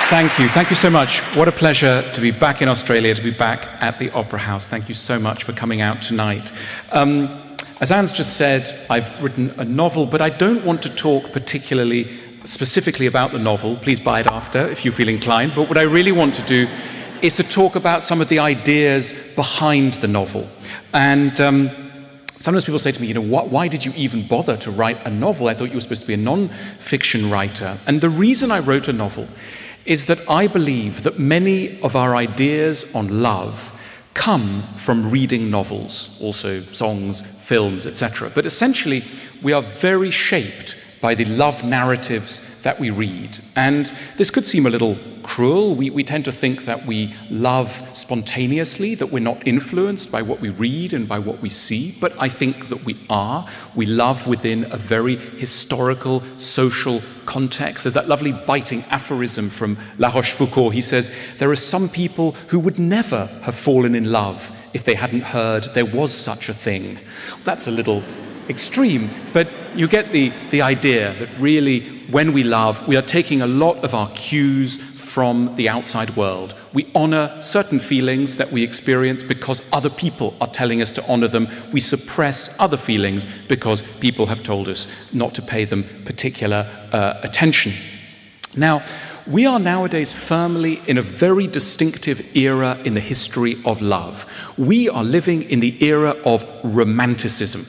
Thank you. Thank you so much. What a pleasure to be back in Australia, to be back at the Opera House. Thank you so much for coming out tonight. As Anne's just said, I've written a novel, but I don't want to talk particularly specifically about the novel. Please buy it after if you feel inclined. But what I really want to do is to talk about some of the ideas behind the novel. And sometimes people say to me, why did you even bother to write a novel? I thought you were supposed to be a non-fiction writer. And the reason I wrote a novel is that I believe that many of our ideas on love come from reading novels, also songs, films, etc. But essentially, we are very shaped by the love narratives that we read. And this could seem a little cruel. We tend to think that we love spontaneously, that we're not influenced by what we read and by what we see, but I think that we are. We love within a very historical, social context. There's that lovely biting aphorism from La Rochefoucauld. He says, there are some people who would never have fallen in love if they hadn't heard there was such a thing. That's a little extreme, but you get the idea that really when we love, we are taking a lot of our cues from the outside world. We honor certain feelings that we experience because other people are telling us to honor them. We suppress other feelings because people have told us not to pay them particular attention. Now, we are nowadays firmly in a very distinctive era in the history of love. We are living in the era of Romanticism.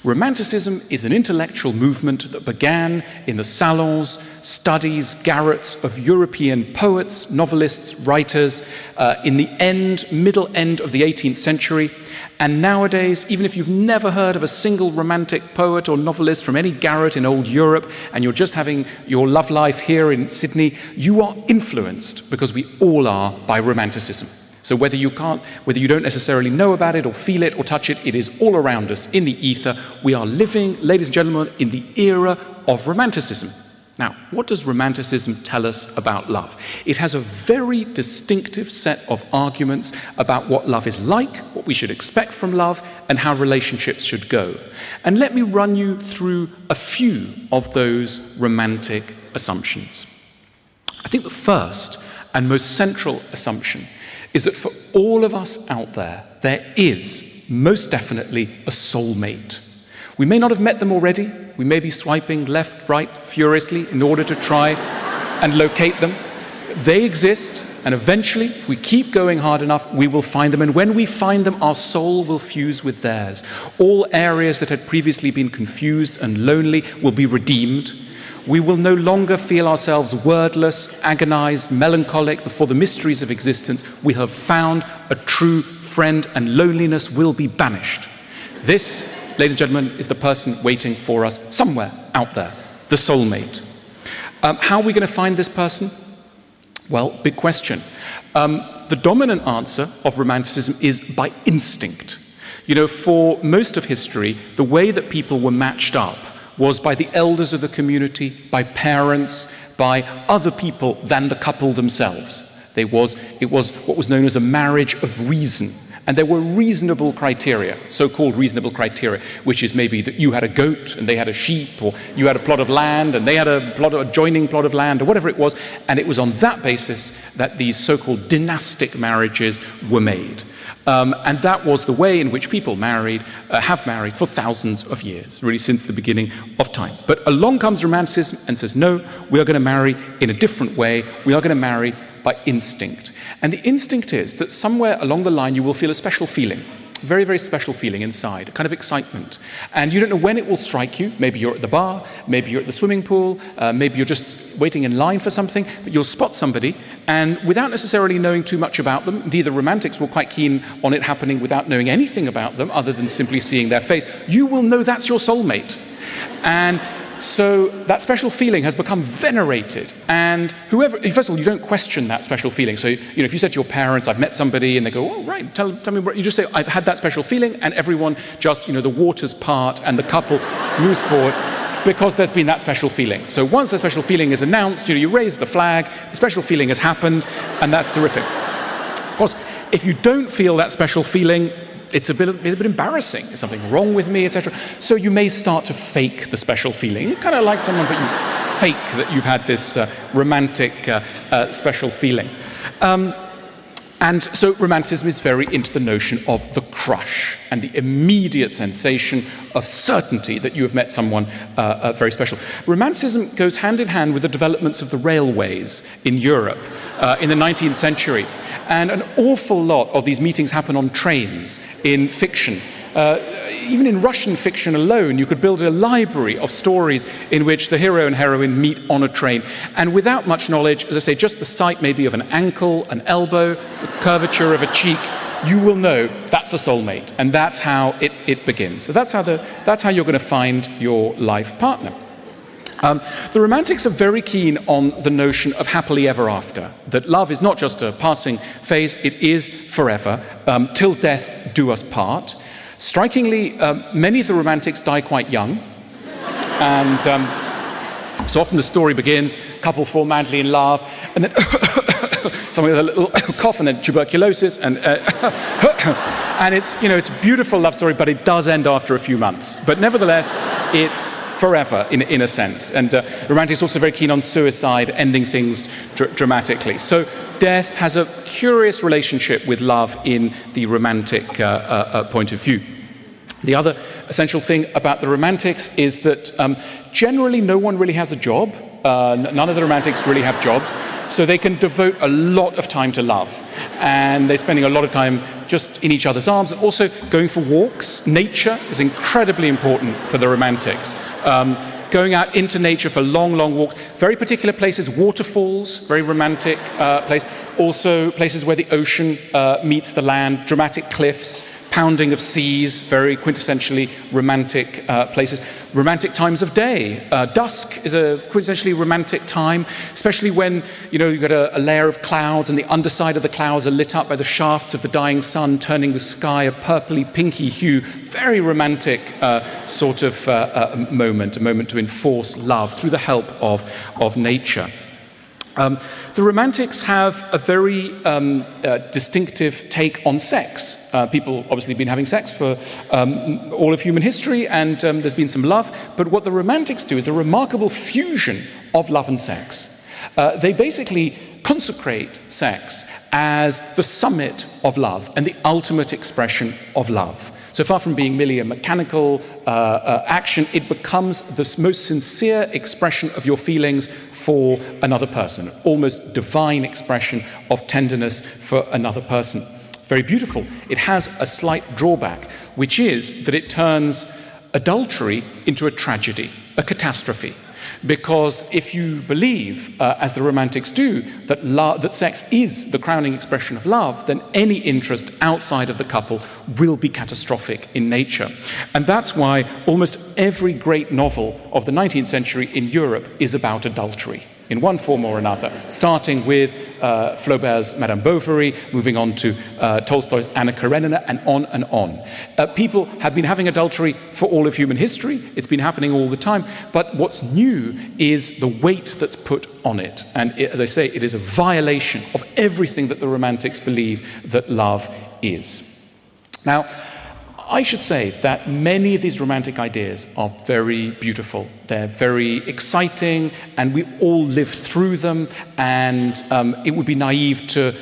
Romanticism is an intellectual movement that began in the salons, studies, garrets of European poets, novelists, writers in the middle end of the 18th century. And nowadays, even if you've never heard of a single romantic poet or novelist from any garret in old Europe, and you're just having your love life here in Sydney, you are influenced, because we all are, by Romanticism. So whether you don't necessarily know about it or feel it or touch it, it is all around us in the ether. We are living, ladies and gentlemen, in the era of Romanticism. Now, what does Romanticism tell us about love? It has a very distinctive set of arguments about what love is like, what we should expect from love, and how relationships should go. And let me run you through a few of those romantic assumptions. I think the first and most central assumption is that for all of us out there, there is most definitely a soulmate. We may not have met them already. We may be swiping left, right, furiously in order to try and locate them. They exist, and eventually, if we keep going hard enough, we will find them. And when we find them, our soul will fuse with theirs. All areas that had previously been confused and lonely will be redeemed. We will no longer feel ourselves wordless, agonized, melancholic before the mysteries of existence. We have found a true friend, and loneliness will be banished. This, ladies and gentlemen, is the person waiting for us somewhere out there, the soulmate. How are we going to find this person? Well, big question. The dominant answer of Romanticism is by instinct. For most of history, the way that people were matched up was by the elders of the community, by parents, by other people than the couple themselves. It was what was known as a marriage of reason. And there were reasonable criteria, so-called reasonable criteria, which is maybe that you had a goat and they had a sheep, or you had a plot of land and they had a adjoining plot of land, or whatever it was. And it was on that basis that these so-called dynastic marriages were made. And that was the way in which people have married for thousands of years, really since the beginning of time. But along comes Romanticism and says, no, we are going to marry in a different way. We are going to marry by instinct. And the instinct is that somewhere along the line you will feel a special feeling, a very, very special feeling inside, a kind of excitement. And you don't know when it will strike you. Maybe you're at the bar, maybe you're at the swimming pool, maybe you're just waiting in line for something, but you'll spot somebody, and without necessarily knowing too much about them, indeed the romantics were quite keen on it happening without knowing anything about them other than simply seeing their face, you will know that's your soulmate. And so that special feeling has become venerated, and first of all, you don't question that special feeling. So, if you said to your parents, I've met somebody, and they go, oh, right, tell me what, you just say, I've had that special feeling, and everyone just, the waters part, and the couple moves forward, because there's been that special feeling. So once the special feeling is announced, you raise the flag, the special feeling has happened, and that's terrific. Of course, if you don't feel that special feeling, it's a bit embarrassing. Is something wrong with me, etc. So you may start to fake the special feeling. You kind of like someone, but you fake that you've had this romantic special feeling. And so romanticism is very into the notion of the crush and the immediate sensation of certainty that you have met someone very special. Romanticism goes hand in hand with the developments of the railways in Europe in the 19th century. And an awful lot of these meetings happen on trains in fiction. Even in Russian fiction alone, you could build a library of stories in which the hero and heroine meet on a train. And without much knowledge, as I say, just the sight maybe of an ankle, an elbow, the curvature of a cheek, you will know that's a soulmate. And that's how it begins. So that's how you're going to find your life partner. The Romantics are very keen on the notion of happily ever after, that love is not just a passing phase, it is forever, till death do us part. Strikingly, many of the Romantics die quite young, and so often the story begins, couple fall madly in love, and then someone with a little cough, and then tuberculosis, and it's, you know, it's a beautiful love story, but it does end after a few months. But nevertheless, it's forever in a sense. And Romantics are also very keen on suicide, ending things dramatically. So death has a curious relationship with love in the Romantic point of view. The other essential thing about the Romantics is that generally no one really has a job. None of the Romantics really have jobs, so they can devote a lot of time to love. And they're spending a lot of time just in each other's arms, and also going for walks. Nature is incredibly important for the Romantics. Going out into nature for long, long walks. Very particular places, waterfalls, very romantic place. Also places where the ocean meets the land, dramatic cliffs, pounding of seas, very quintessentially romantic places. Romantic times of day. Dusk is a quintessentially romantic time, especially when, you know, you've got a layer of clouds and the underside of the clouds are lit up by the shafts of the dying sun, turning the sky a purpley, pinky hue. Very romantic sort of moment, a moment to enforce love through the help of nature. The Romantics have a very distinctive take on sex. People obviously have been having sex for all of human history, and there's been some love. But what the Romantics do is a remarkable fusion of love and sex. They basically consecrate sex as the summit of love and the ultimate expression of love. So far from being merely a mechanical action, it becomes the most sincere expression of your feelings for another person, almost divine expression of tenderness for another person. Very beautiful. It has a slight drawback, which is that it turns adultery into a tragedy, a catastrophe. Because if you believe, as the Romantics do, that sex is the crowning expression of love, then any interest outside of the couple will be catastrophic in nature. And that's why almost every great novel of the 19th century in Europe is about adultery, in one form or another, starting with Flaubert's Madame Bovary, moving on to Tolstoy's Anna Karenina, and on and on. People have been having adultery for all of human history. It's been happening all the time. But what's new is the weight that's put on it. And as I say, it is a violation of everything that the Romantics believe that love is. Now, I should say that many of these romantic ideas are very beautiful. They're very exciting, and we all live through them, and it would be naive to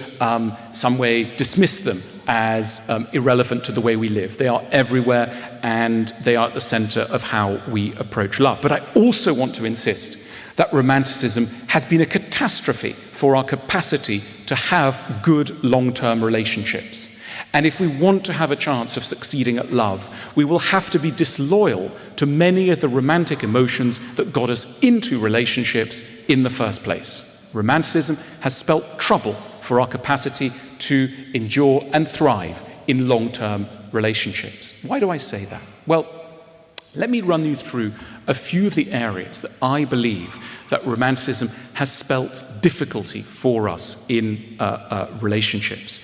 some way dismiss them as irrelevant to the way we live. They are everywhere, and they are at the center of how we approach love. But I also want to insist that Romanticism has been a catastrophe for our capacity to have good long-term relationships. And if we want to have a chance of succeeding at love, we will have to be disloyal to many of the romantic emotions that got us into relationships in the first place. Romanticism has spelt trouble for our capacity to endure and thrive in long-term relationships. Why do I say that? Well, let me run you through a few of the areas that I believe that Romanticism has spelt difficulty for us in relationships.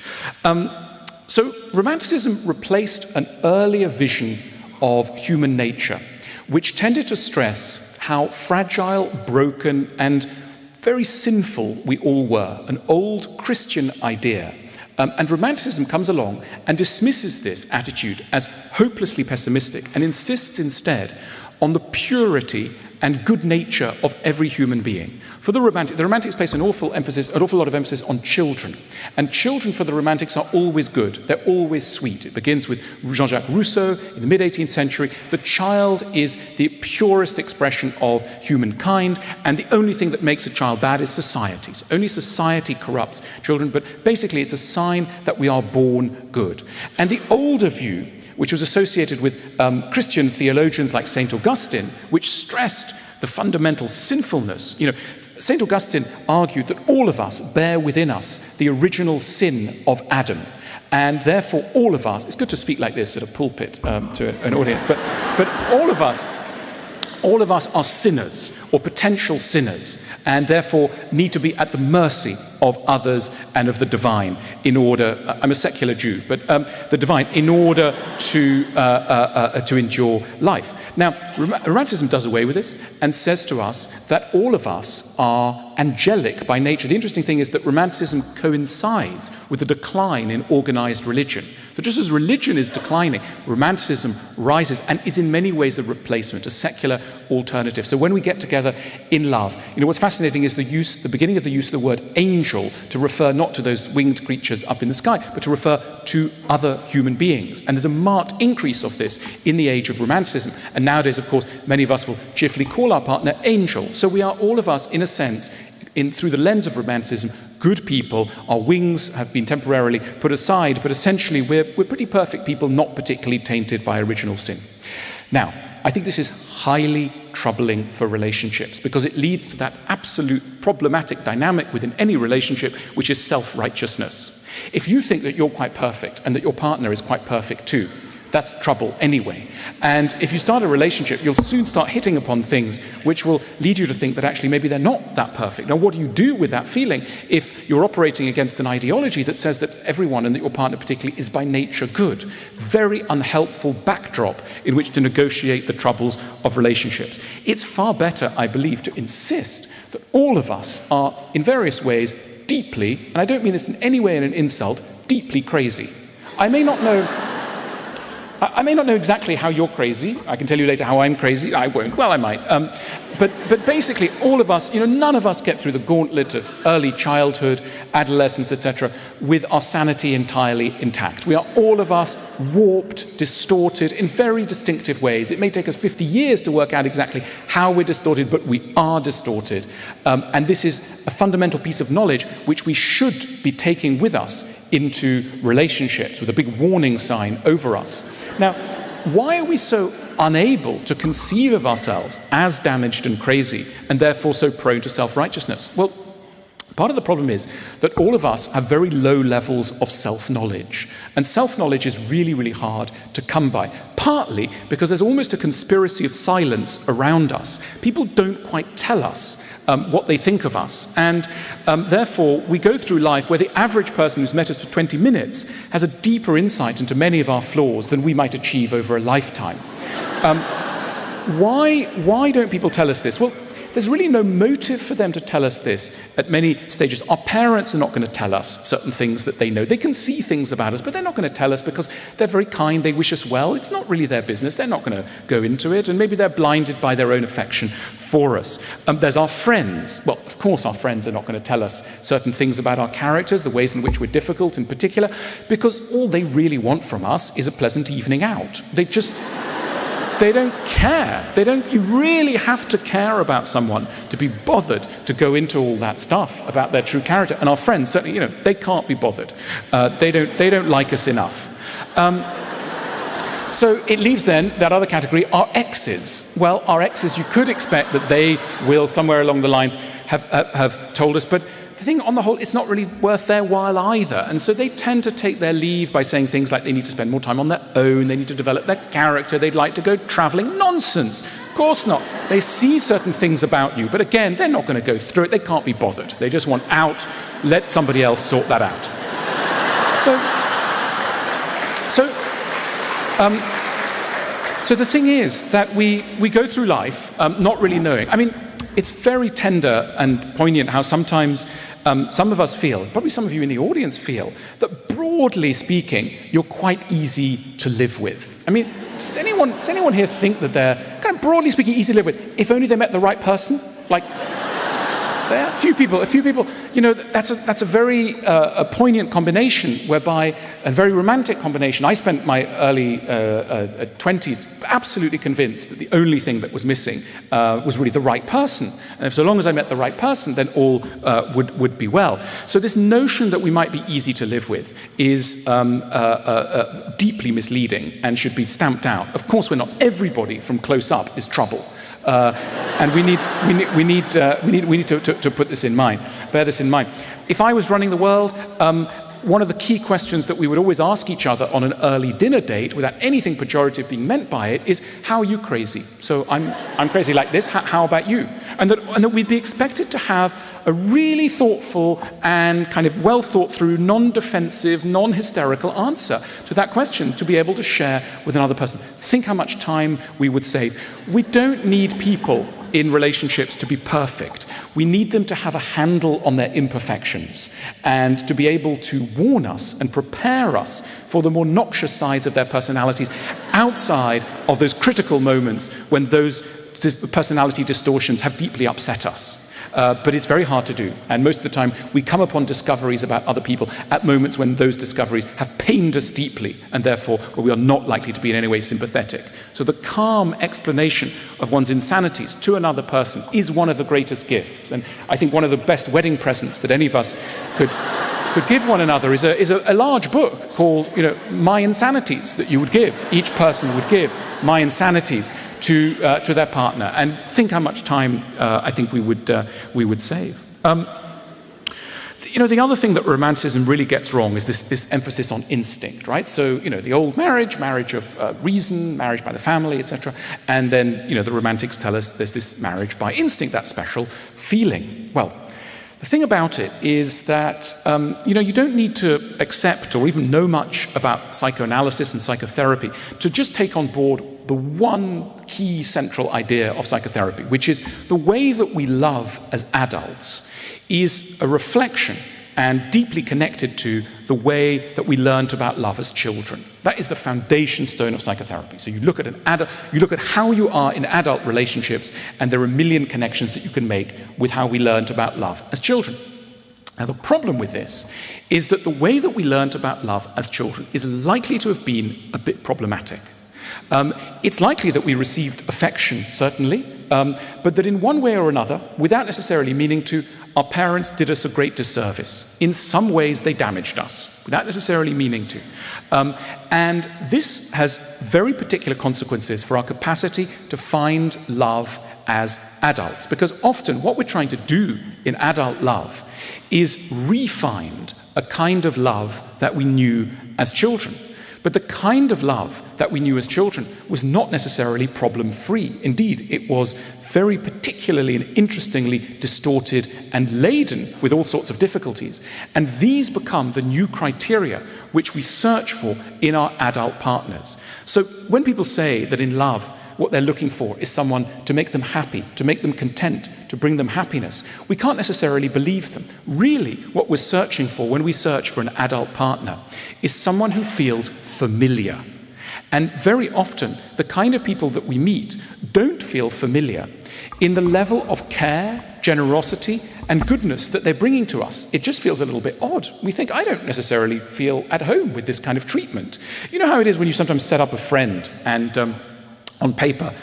So Romanticism replaced an earlier vision of human nature, which tended to stress how fragile, broken, and very sinful we all were, an old Christian idea. And Romanticism comes along and dismisses this attitude as hopelessly pessimistic and insists instead on the purity and good nature of every human being. For the Romantics place an awful lot of emphasis on children. And children for the Romantics are always good. They're always sweet. It begins with Jean-Jacques Rousseau in the mid-18th century. The child is the purest expression of humankind, and the only thing that makes a child bad is society. So only society corrupts children, but basically it's a sign that we are born good. And the older view, which was associated with Christian theologians like St. Augustine, which stressed the fundamental sinfulness. St. Augustine argued that all of us bear within us the original sin of Adam. And therefore, all of us, it's good to speak like this at a pulpit to an audience, but all of us are sinners or potential sinners, and therefore need to be at the mercy of others and of the divine in order, I'm a secular Jew, but the divine, in order to endure life. Now, Romanticism does away with this and says to us that all of us are angelic by nature. The interesting thing is that Romanticism coincides with the decline in organized religion. So just as religion is declining, Romanticism rises and is in many ways a replacement, a secular alternative. So when we get together in love, what's fascinating is the beginning of the use of the word angel to refer not to those winged creatures up in the sky, but to refer to other human beings. And there's a marked increase of this in the age of Romanticism. And nowadays, of course, many of us will cheerfully call our partner angel. So we are all of us, in a sense, through the lens of Romanticism, good people. Our wings have been temporarily put aside, but essentially we're pretty perfect people, not particularly tainted by original sin. Now, I think this is highly troubling for relationships because it leads to that absolute problematic dynamic within any relationship, which is self-righteousness. If you think that you're quite perfect and that your partner is quite perfect too, that's trouble anyway. And if you start a relationship, you'll soon start hitting upon things which will lead you to think that actually maybe they're not that perfect. Now, what do you do with that feeling if you're operating against an ideology that says that everyone, and that your partner particularly, is by nature good? Very unhelpful backdrop in which to negotiate the troubles of relationships. It's far better, I believe, to insist that all of us are, in various ways, deeply, and I don't mean this in any way in an insult, deeply crazy. I may not know exactly how you're crazy. I can tell you later how I'm crazy. I won't. Well, I might. But basically, all of us, none of us get through the gauntlet of early childhood, adolescence, etc., with our sanity entirely intact. We are all of us warped, distorted in very distinctive ways. It may take us 50 years to work out exactly how we're distorted, but we are distorted. And this is a fundamental piece of knowledge which we should be taking with us into relationships, with a big warning sign over us. Now, why are we so unable to conceive of ourselves as damaged and crazy, and therefore so prone to self-righteousness? Well, part of the problem is that all of us have very low levels of self-knowledge. And self-knowledge is really, really hard to come by, partly because there's almost a conspiracy of silence around us. People don't quite tell us what they think of us. And therefore, we go through life where the average person who's met us for 20 minutes has a deeper insight into many of our flaws than we might achieve over a lifetime. Why don't people tell us this? Well, there's really no motive for them to tell us this at many stages. Our parents are not going to tell us certain things that they know. They can see things about us, but they're not going to tell us because they're very kind, they wish us well. It's not really their business. They're not going to go into it, and maybe they're blinded by their own affection for us. There's our friends. Well, of course, our friends are not going to tell us certain things about our characters, the ways in which we're difficult in particular, because all they really want from us is a pleasant evening out. They don't care. You really have to care about someone to be bothered to go into all that stuff about their true character. And our friends, certainly, they can't be bothered. They don't like us enough. So it leaves then that other category, our exes. Well, our exes, you could expect that they will, somewhere along the lines, have told us, but the thing, on the whole, it's not really worth their while either. And so they tend to take their leave by saying things like they need to spend more time on their own, they need to develop their character, they'd like to go traveling. Nonsense. Of course not. They see certain things about you, but again, they're not going to go through it. They can't be bothered. They just want out. Let somebody else sort that out. So the thing is that we go through life not really knowing. I mean, it's very tender and poignant how sometimes some of us feel, probably some of you in the audience feel, that broadly speaking, you're quite easy to live with. I mean, does anyone here think that they're kind of broadly speaking easy to live with, if only they met the right person? Like, there are a few people, that's a very poignant combination whereby, a very romantic combination. I spent my early 20s absolutely convinced that the only thing that was missing was really the right person. And if so long as I met the right person, then all would be well. So this notion that we might be easy to live with is deeply misleading and should be stamped out. Of course, everybody from close up is trouble. And we need to put this in mind, bear this in mind. If I was running the world, one of the key questions that we would always ask each other on an early dinner date, without anything pejorative being meant by it, is, how are you crazy? So I'm crazy like this, how about you? And that we'd be expected to have a really thoughtful and kind of well thought through, non-defensive, non-hysterical answer to that question to be able to share with another person. Think how much time we would save. We don't need people in relationships to be perfect. We need them to have a handle on their imperfections and to be able to warn us and prepare us for the more noxious sides of their personalities outside of those critical moments when those personality distortions have deeply upset us. But it's very hard to do. And most of the time, we come upon discoveries about other people at moments when those discoveries have pained us deeply, and therefore we are not likely to be in any way sympathetic. So the calm explanation of one's insanities to another person is one of the greatest gifts. And I think one of the best wedding presents that any of us could give one another is a large book called, My Insanities, that you would give. Each person would give My Insanities to their partner, and think how much time I think we would save. The other thing that romanticism really gets wrong is this emphasis on instinct, right? So, the old marriage of reason, marriage by the family, etc. And then, the romantics tell us there's this marriage by instinct, that special feeling. Well, the thing about it is that, you don't need to accept or even know much about psychoanalysis and psychotherapy to just take on board the one key central idea of psychotherapy, which is the way that we love as adults is a reflection and deeply connected to the way that we learned about love as children. That is the foundation stone of psychotherapy. So you look at how you are in adult relationships, and there are a million connections that you can make with how we learned about love as children. Now, the problem with this is that the way that we learned about love as children is likely to have been a bit problematic. It's likely that we received affection, certainly, but that in one way or another, without necessarily meaning to, our parents did us a great disservice. In some ways, they damaged us, without necessarily meaning to. And this has very particular consequences for our capacity to find love as adults. Because often what we're trying to do in adult love is re-find a kind of love that we knew as children. But the kind of love that we knew as children was not necessarily problem-free. Indeed, it was very particularly and interestingly distorted and laden with all sorts of difficulties. And these become the new criteria which we search for in our adult partners. So when people say that in love, what they're looking for is someone to make them happy, to make them content, to bring them happiness, we can't necessarily believe them. Really, what we're searching for when we search for an adult partner is someone who feels familiar. And very often, the kind of people that we meet don't feel familiar in the level of care, generosity, and goodness that they're bringing to us. It just feels a little bit odd. We think, I don't necessarily feel at home with this kind of treatment. You know how it is when you sometimes set up a friend and on paper,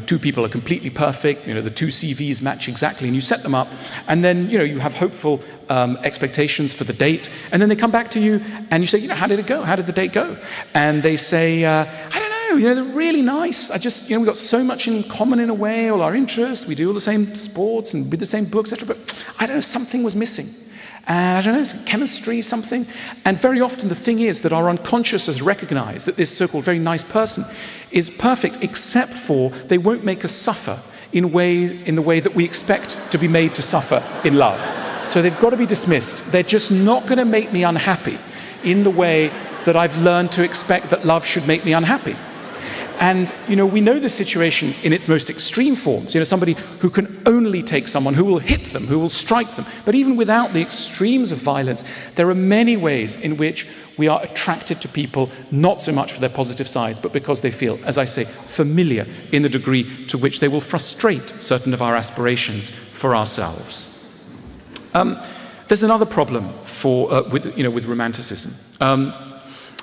two people are completely perfect, the two CVs match exactly, and you set them up, and then, you have hopeful expectations for the date, and then they come back to you, and you say, how did it go? How did the date go? And they say, I don't know, they're really nice. We've got so much in common in a way, all our interests, we do all the same sports and read the same books, etc., but I don't know, something was missing. And I don't know, some chemistry, something. And very often the thing is that our unconscious has recognized that this so-called very nice person is perfect, except for they won't make us suffer in the way that we expect to be made to suffer in love. So they've got to be dismissed. They're just not going to make me unhappy in the way that I've learned to expect that love should make me unhappy. And, we know this situation in its most extreme forms. Somebody who can only take someone, who will hit them, who will strike them. But even without the extremes of violence, there are many ways in which we are attracted to people, not so much for their positive sides, but because they feel, as I say, familiar in the degree to which they will frustrate certain of our aspirations for ourselves. There's another problem with romanticism.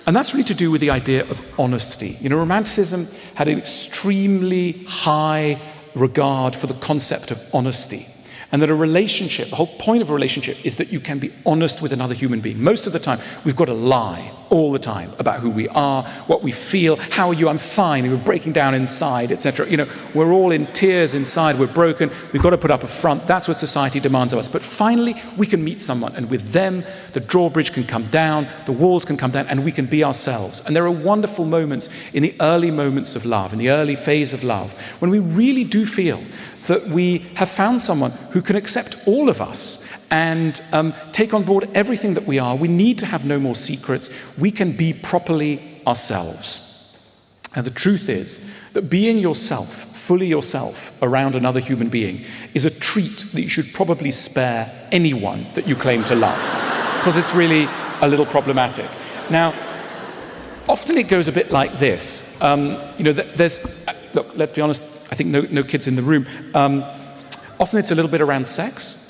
And that's really to do with the idea of honesty. Romanticism had an extremely high regard for the concept of honesty. And that a relationship, the whole point of a relationship is that you can be honest with another human being. Most of the time, we've got to lie all the time about who we are, what we feel, how are you, I'm fine, we're breaking down inside, etc. We're all in tears inside, we're broken, we've got to put up a front. That's what society demands of us. But finally, we can meet someone, and with them, the drawbridge can come down, the walls can come down, and we can be ourselves. And there are wonderful moments in the early moments of love, in the early phase of love, when we really do feel that we have found someone who can accept all of us and take on board everything that we are. We need to have no more secrets. We can be properly ourselves. And the truth is that being yourself, fully yourself, around another human being is a treat that you should probably spare anyone that you claim to love, because it's really a little problematic. Now, often it goes a bit like this. Look, let's be honest, I think no kids in the room. Often it's a little bit around sex.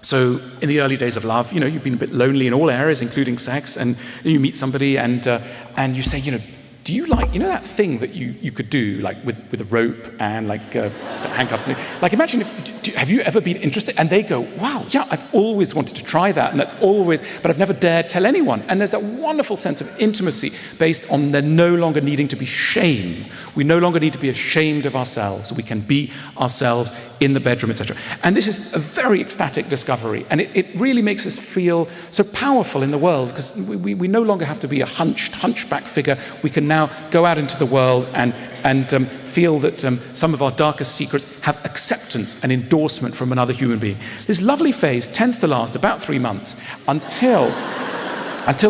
So in the early days of love, you've been a bit lonely in all areas, including sex, and you meet somebody and you say, do you like, that thing that you could do, like with a rope and like handcuffs? Like imagine have you ever been interested? And they go, wow, yeah, I've always wanted to try that, and but I've never dared tell anyone. And there's that wonderful sense of intimacy based on there no longer needing to be shame. We no longer need to be ashamed of ourselves. We can be ourselves in the bedroom, etc. And this is a very ecstatic discovery, and it really makes us feel so powerful in the world, because we no longer have to be a hunchback figure. We can now go out into the world and feel that some of our darkest secrets have acceptance and endorsement from another human being. This lovely phase tends to last about 3 months until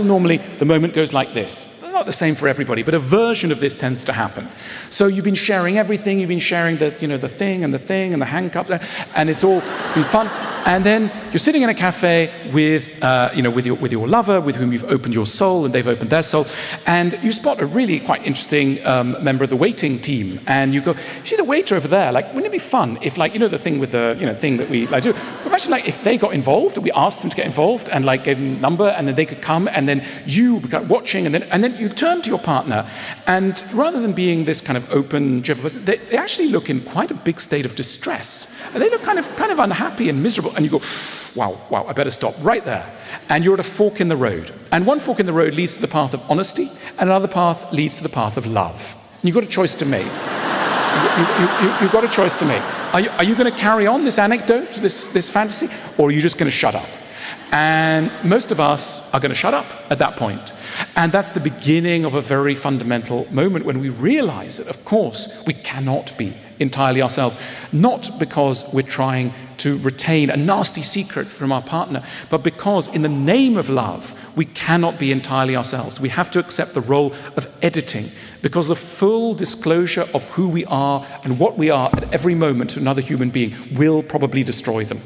normally the moment goes like this. Not the same for everybody, but a version of this tends to happen. So you've been sharing everything. You've been sharing the thing and the handcuffs, and it's all been fun. And then you're sitting in a cafe with your lover, with whom you've opened your soul, and they've opened their soul. And you spot a really quite interesting member of the waiting team, and you go, see the waiter over there? Like, wouldn't it be fun if, like, the thing with the thing that we like do? Imagine like if they got involved, we asked them to get involved, and like gave them a number, and then they could come, and then you were watching, and then you turn to your partner, and rather than being this kind of open, they actually look in quite a big state of distress, and they look kind of unhappy and miserable. And you go, wow, I better stop right there. And you're at a fork in the road. And one fork in the road leads to the path of honesty, and another path leads to the path of love. And you've got a choice to make. You've got a choice to make. Are you going to carry on this anecdote, this fantasy, or are you just going to shut up? And most of us are going to shut up at that point. And that's the beginning of a very fundamental moment when we realize that, of course, we cannot be entirely ourselves, not because we're trying to retain a nasty secret from our partner, but because in the name of love, we cannot be entirely ourselves. We have to accept the role of editing, because the full disclosure of who we are and what we are at every moment to another human being will probably destroy them.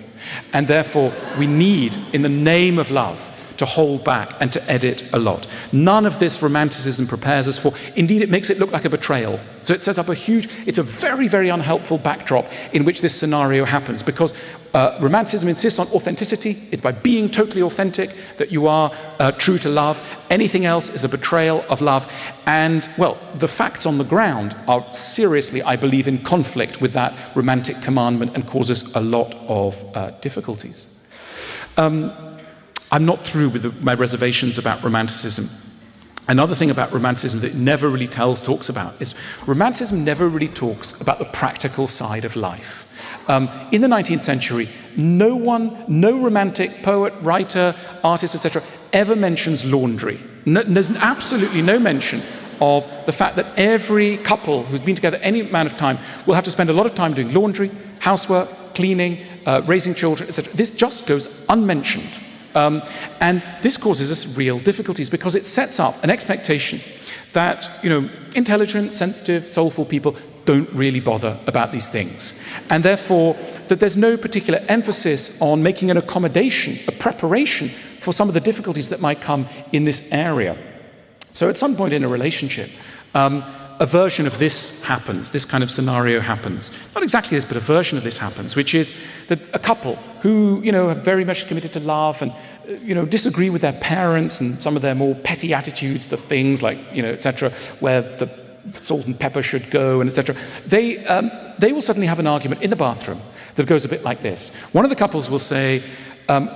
And therefore, we need, in the name of love, to hold back and to edit a lot. None of this romanticism prepares us for. Indeed, it makes it look like a betrayal. So it sets up it's a very, very unhelpful backdrop in which this scenario happens, because romanticism insists on authenticity. It's by being totally authentic that you are true to love. Anything else is a betrayal of love. And, well, the facts on the ground are seriously, I believe, in conflict with that romantic commandment and cause us a lot of difficulties. I'm not through with my reservations about romanticism. Another thing about romanticism that it never really talks about is romanticism never really talks about the practical side of life. In the 19th century, no romantic poet, writer, artist, etc., ever mentions laundry. There's absolutely no mention of the fact that every couple who's been together any amount of time will have to spend a lot of time doing laundry, housework, cleaning, raising children, etc. This just goes unmentioned. And this causes us real difficulties, because it sets up an expectation that, intelligent, sensitive, soulful people don't really bother about these things. And therefore, that there's no particular emphasis on making an accommodation, a preparation for some of the difficulties that might come in this area. So at some point in a relationship, a version of this happens, this kind of scenario happens. Not exactly this, but a version of this happens, which is that a couple who, are very much committed to love and, disagree with their parents and some of their more petty attitudes to things like, etc., where the salt and pepper should go and etc., they will suddenly have an argument in the bathroom that goes a bit like this. One of the couples will say,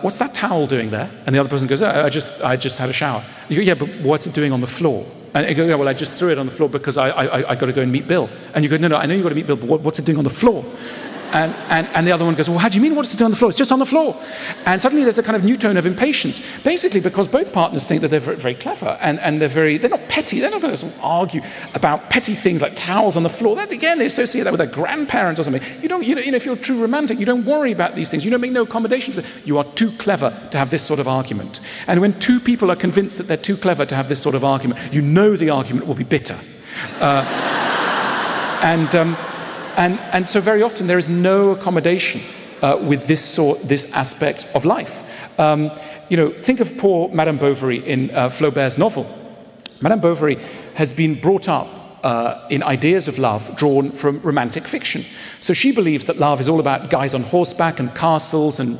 what's that towel doing there? And the other person goes, I just had a shower. You go, yeah, but what's it doing on the floor? And you go, yeah, well, I just threw it on the floor because I got to go and meet Bill. And you go, no, I know you've got to meet Bill, but what's it doing on the floor? And the other one goes, well, how do you mean what's it doing on the floor? It's just on the floor. And suddenly there's a kind of new tone of impatience, basically because both partners think that they're very, very clever and they're not petty. They're not going to sort of argue about petty things like towels on the floor. That, again, they associate that with their grandparents or something. If you're a true romantic, you don't worry about these things. You don't make no accommodations for it. You are too clever to have this sort of argument. And when two people are convinced that they're too clever to have this sort of argument, the argument will be bitter. And so very often there is no accommodation with this aspect of life. Think of poor Madame Bovary in Flaubert's novel. Madame Bovary has been brought up in ideas of love drawn from romantic fiction. So she believes that love is all about guys on horseback and castles and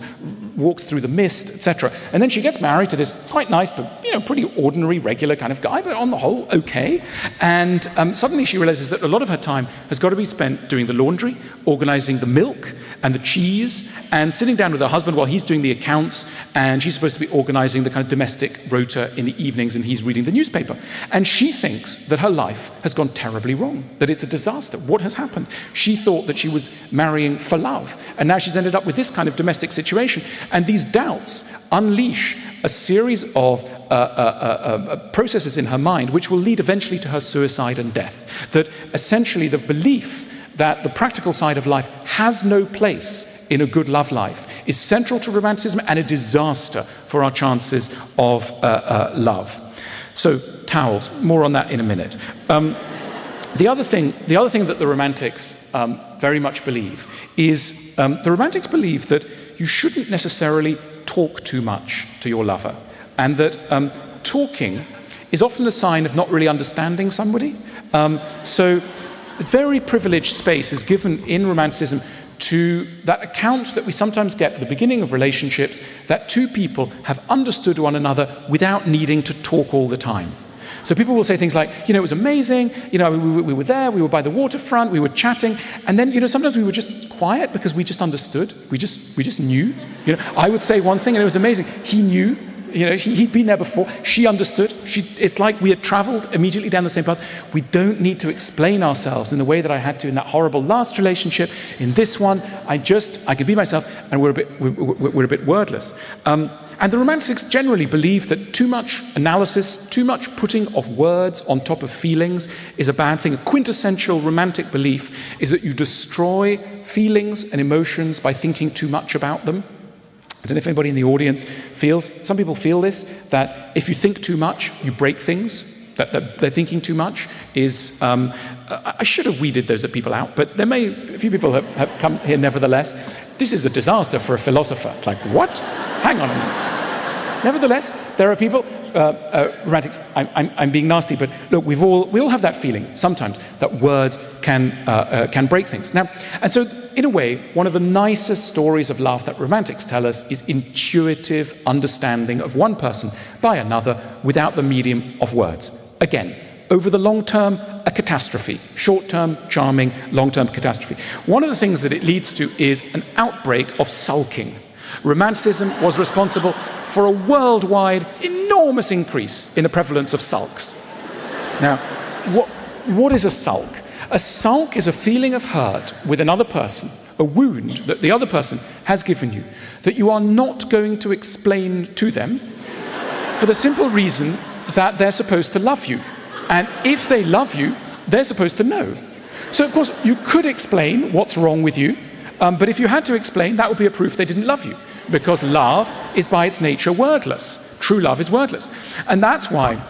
walks through the mist, etc. And then she gets married to this quite nice, but pretty ordinary, regular kind of guy, but on the whole, okay. And suddenly she realizes that a lot of her time has got to be spent doing the laundry, organizing the milk and the cheese, and sitting down with her husband while he's doing the accounts, and she's supposed to be organizing the kind of domestic rota in the evenings, and he's reading the newspaper. And she thinks that her life has gone terribly wrong, that it's a disaster. What has happened? She thought that she was marrying for love, and now she's ended up with this kind of domestic situation. And these doubts unleash a series of processes in her mind which will lead eventually to her suicide and death. That essentially the belief that the practical side of life has no place in a good love life is central to romanticism and a disaster for our chances of love. So towels, more on that in a minute. The other thing that the Romantics very much believe is the Romantics believe that you shouldn't necessarily talk too much to your lover, and that talking is often a sign of not really understanding somebody. So very privileged space is given in Romanticism to that account that we sometimes get at the beginning of relationships, that two people have understood one another without needing to talk all the time. So people will say things like, it was amazing, we were there, we were by the waterfront, we were chatting, and then, sometimes we were just quiet because we just understood, we just knew. I would say one thing and it was amazing. He knew, he'd been there before, she understood. It's like we had traveled immediately down the same path. We don't need to explain ourselves in the way that I had to in that horrible last relationship. In this one, I could be myself, and we're a bit wordless. And the Romantics generally believe that too much analysis, too much putting of words on top of feelings is a bad thing. A quintessential romantic belief is that you destroy feelings and emotions by thinking too much about them. I don't know if anybody in the audience feels, some people feel this, that if you think too much, you break things. That they're thinking too much is, I should have weeded those people out, but a few people have come here nevertheless. This is a disaster for a philosopher. It's like, what? Hang on a minute. Nevertheless, there are people, romantics, I'm being nasty, but look, we all have that feeling sometimes that words can break things. Now, and so in a way, one of the nicest stories of love that romantics tell us is intuitive understanding of one person by another without the medium of words. Again, over the long term, a catastrophe. Short term, charming, long term catastrophe. One of the things that it leads to is an outbreak of sulking. Romanticism was responsible for a worldwide enormous increase in the prevalence of sulks. Now, what is a sulk? A sulk is a feeling of hurt with another person, a wound that the other person has given you, that you are not going to explain to them for the simple reason that they're supposed to love you. And if they love you, they're supposed to know. So, of course, you could explain what's wrong with you, but if you had to explain, that would be a proof they didn't love you, because love is by its nature wordless. True love is wordless. And that's why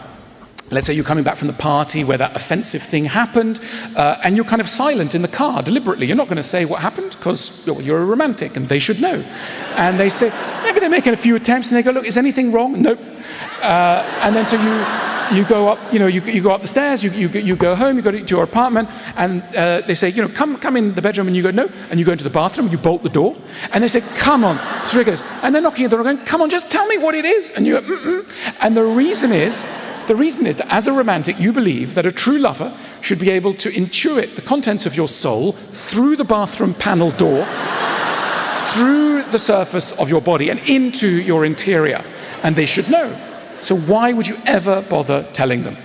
Let's say you're coming back from the party where that offensive thing happened, and you're kind of silent in the car deliberately. You're not going to say what happened because you're a romantic and they should know. And they say, maybe they're making a few attempts and they go, look, is anything wrong? Nope. And then so you go up, you go up the stairs, you go home, you go to your apartment, and they say, come in the bedroom, and you go, no. And you go into the bathroom, and you bolt the door, and they say, come on, it's ridiculous. And they're knocking at the door going, come on, just tell me what it is. And you go, mm-mm. And the reason is that as a romantic, you believe that a true lover should be able to intuit the contents of your soul through the bathroom panel door, through the surface of your body, and into your interior. And they should know. So why would you ever bother telling them?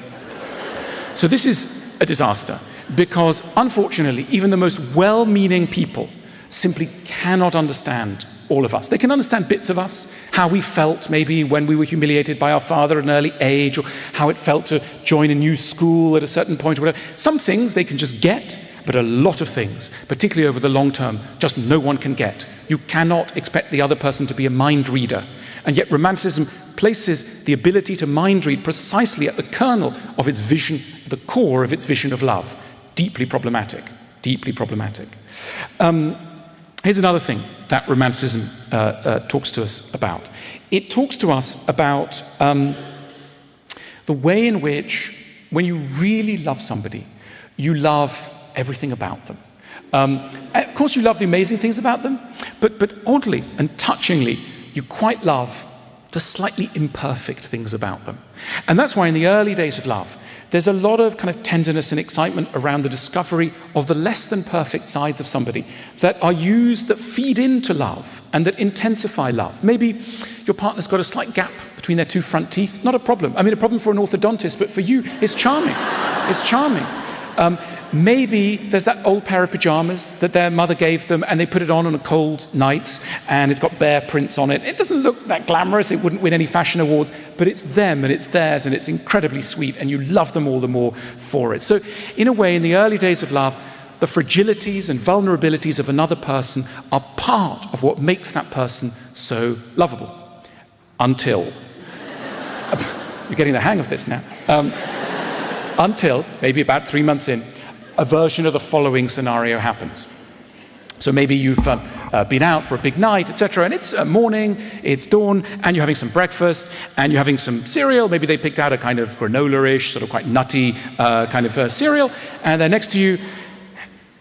So this is a disaster, because unfortunately, even the most well-meaning people simply cannot understand all of us. They can understand bits of us, how we felt maybe when we were humiliated by our father at an early age, or how it felt to join a new school at a certain point or whatever. Some things they can just get, but a lot of things, particularly over the long term, just no one can get. You cannot expect the other person to be a mind reader. And yet romanticism places the ability to mind read precisely at the kernel of its vision, the core of its vision of love. Deeply problematic, deeply problematic. Here's another thing that romanticism talks to us about. It talks to us about the way in which, when you really love somebody, you love everything about them. Of course, you love the amazing things about them, but oddly and touchingly, you quite love the slightly imperfect things about them. And that's why in the early days of love, there's a lot of kind of tenderness and excitement around the discovery of the less than perfect sides of somebody that are used, that feed into love and that intensify love. Maybe your partner's got a slight gap between their two front teeth. Not a problem. I mean, a problem for an orthodontist, but for you, it's charming. It's charming. Maybe there's that old pair of pajamas that their mother gave them and they put it on a cold night and it's got bear prints on it. It doesn't look that glamorous, it wouldn't win any fashion awards, but it's them and it's theirs and it's incredibly sweet and you love them all the more for it. So in a way, in the early days of love, the fragilities and vulnerabilities of another person are part of what makes that person so lovable. Until, you're getting the hang of this now, until maybe about 3 months in, a version of the following scenario happens. So maybe you've been out for a big night, etc., and it's morning, it's dawn, and you're having some breakfast, and you're having some cereal. Maybe they picked out a kind of granola-ish, sort of quite nutty kind of cereal, and they're next to you,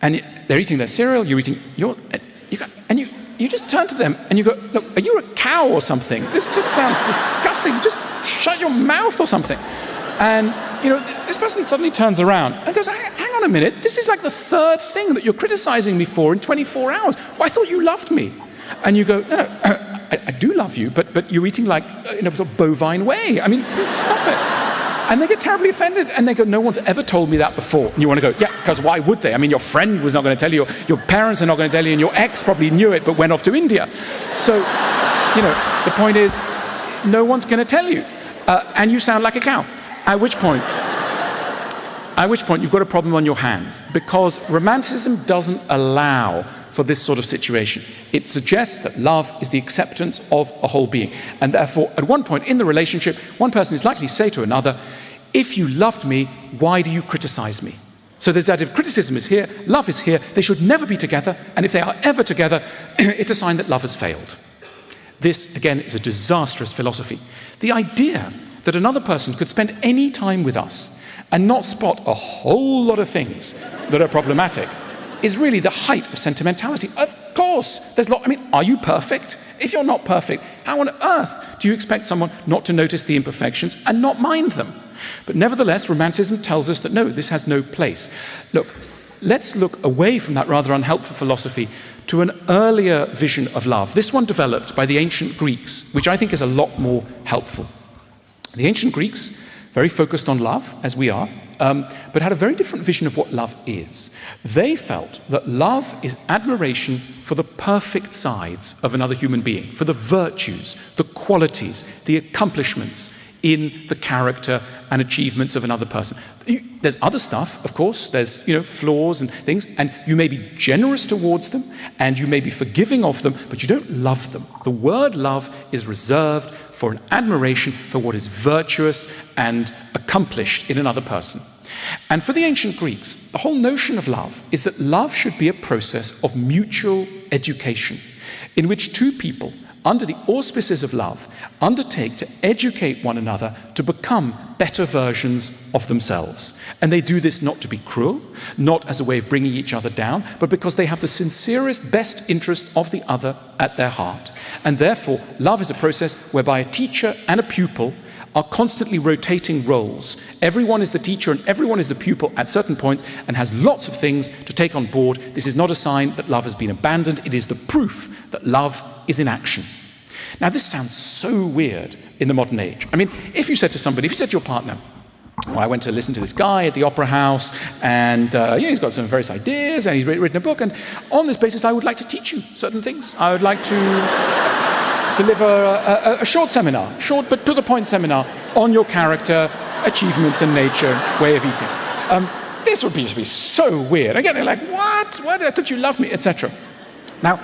and they're eating their cereal, you're eating your, and you just turn to them, and you go, look, are you a cow or something? This just sounds disgusting. Just shut your mouth or something. And, this person suddenly turns around and goes, hang on a minute, this is like the third thing that you're criticizing me for in 24 hours. Well, I thought you loved me. And you go, no, I do love you, but you're eating like in a sort of bovine way. I mean, stop it. And they get terribly offended and they go, no one's ever told me that before. And you want to go, yeah, because why would they? I mean, your friend was not going to tell you, your parents are not going to tell you, and your ex probably knew it but went off to India. So, the point is, no one's going to tell you. And you sound like a cow. At which point you've got a problem on your hands, because romanticism doesn't allow for this sort of situation. It suggests that love is the acceptance of a whole being. And therefore, at one point in the relationship, one person is likely to say to another, if you loved me, why do you criticize me? So there's that if criticism is here, love is here, they should never be together, and if they are ever together, it's a sign that love has failed. This, again, is a disastrous philosophy. The idea that another person could spend any time with us and not spot a whole lot of things that are problematic is really the height of sentimentality. Of course, are you perfect? If you're not perfect, how on earth do you expect someone not to notice the imperfections and not mind them? But nevertheless, romanticism tells us that no, this has no place. Look, let's look away from that rather unhelpful philosophy to an earlier vision of love. This one developed by the ancient Greeks, which I think is a lot more helpful. The ancient Greeks, very focused on love, as we are, but had a very different vision of what love is. They felt that love is admiration for the perfect sides of another human being, for the virtues, the qualities, the accomplishments, in the character and achievements of another person. There's other stuff, of course. There's, flaws and things, and you may be generous towards them, and you may be forgiving of them, but you don't love them. The word love is reserved for an admiration for what is virtuous and accomplished in another person. And for the ancient Greeks, the whole notion of love is that love should be a process of mutual education, in which two people, under the auspices of love, undertake to educate one another to become better versions of themselves. And they do this not to be cruel, not as a way of bringing each other down, but because they have the sincerest, best interest of the other at their heart. And therefore, love is a process whereby a teacher and a pupil are constantly rotating roles. Everyone is the teacher and everyone is the pupil at certain points and has lots of things to take on board. This is not a sign that love has been abandoned. It is the proof that love is in action. Now, this sounds so weird in the modern age. I mean, if you said to your partner, well, I went to listen to this guy at the Opera House, and he's got some various ideas, and he's written a book, and on this basis, I would like to teach you certain things. I would like to deliver a short but to the point seminar on your character, achievements and nature, way of eating. This would be so weird. Again, they're like, what? I thought you loved me, etc. Now,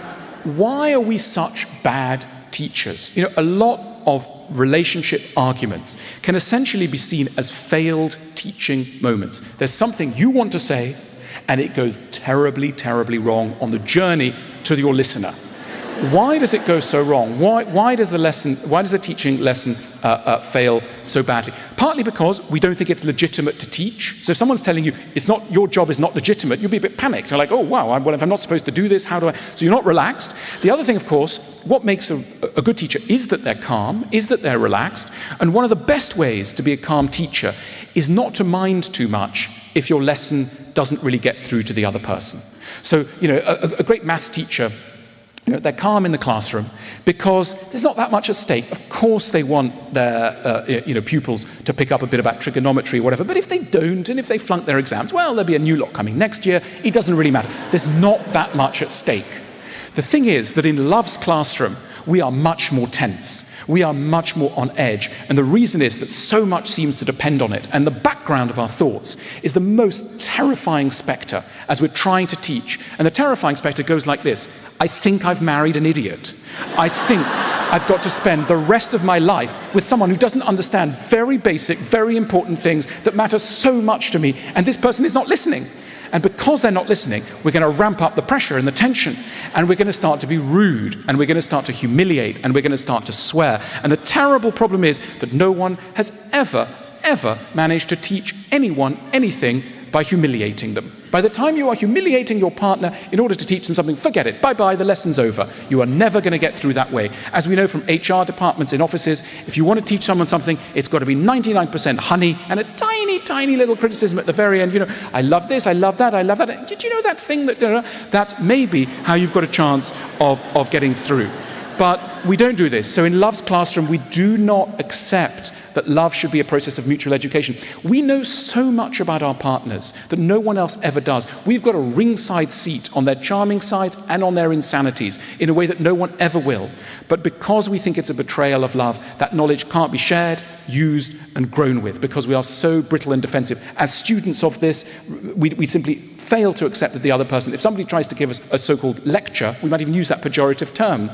why are we such bad teachers? A lot of relationship arguments can essentially be seen as failed teaching moments. There's something you want to say, and it goes terribly, terribly wrong on the journey to your listener. Why does it go so wrong? Why does the teaching lesson fail so badly? Partly because we don't think it's legitimate to teach. So if someone's telling you your job is not legitimate, you'll be a bit panicked. You're like, oh wow, well, if I'm not supposed to do this, how do I? So you're not relaxed. The other thing, of course, what makes a good teacher is that they're calm, is that they're relaxed. And one of the best ways to be a calm teacher is not to mind too much if your lesson doesn't really get through to the other person. So, a great maths teacher, they're calm in the classroom because there's not that much at stake. Of course they want their pupils to pick up a bit about trigonometry or whatever, but if they don't and if they flunk their exams, well, there'll be a new lot coming next year. It doesn't really matter. There's not that much at stake. The thing is that in love's classroom, we are much more tense. We are much more on edge. And the reason is that so much seems to depend on it. And the background of our thoughts is the most terrifying spectre as we're trying to teach. And the terrifying spectre goes like this. I think I've married an idiot. I think I've got to spend the rest of my life with someone who doesn't understand very basic, very important things that matter so much to me. And this person is not listening. And because they're not listening, we're going to ramp up the pressure and the tension, and we're going to start to be rude, and we're going to start to humiliate, and we're going to start to swear. And the terrible problem is that no one has ever managed to teach anyone anything by humiliating them. By the time you are humiliating your partner in order to teach them something, forget it. Bye-bye, the lesson's over. You are never going to get through that way. As we know from HR departments in offices, if you want to teach someone something, it's got to be 99% honey and a tiny, tiny little criticism at the very end. I love this, I love that, I love that. Did you know that thing that... That's maybe how you've got a chance of getting through. But we don't do this. So in love's classroom, we do not accept that love should be a process of mutual education. We know so much about our partners that no one else ever does. We've got a ringside seat on their charming sides and on their insanities in a way that no one ever will. But because we think it's a betrayal of love, that knowledge can't be shared, used, and grown with, because we are so brittle and defensive. As students of this, we simply fail to accept that the other person, if somebody tries to give us a so-called lecture, we might even use that pejorative term.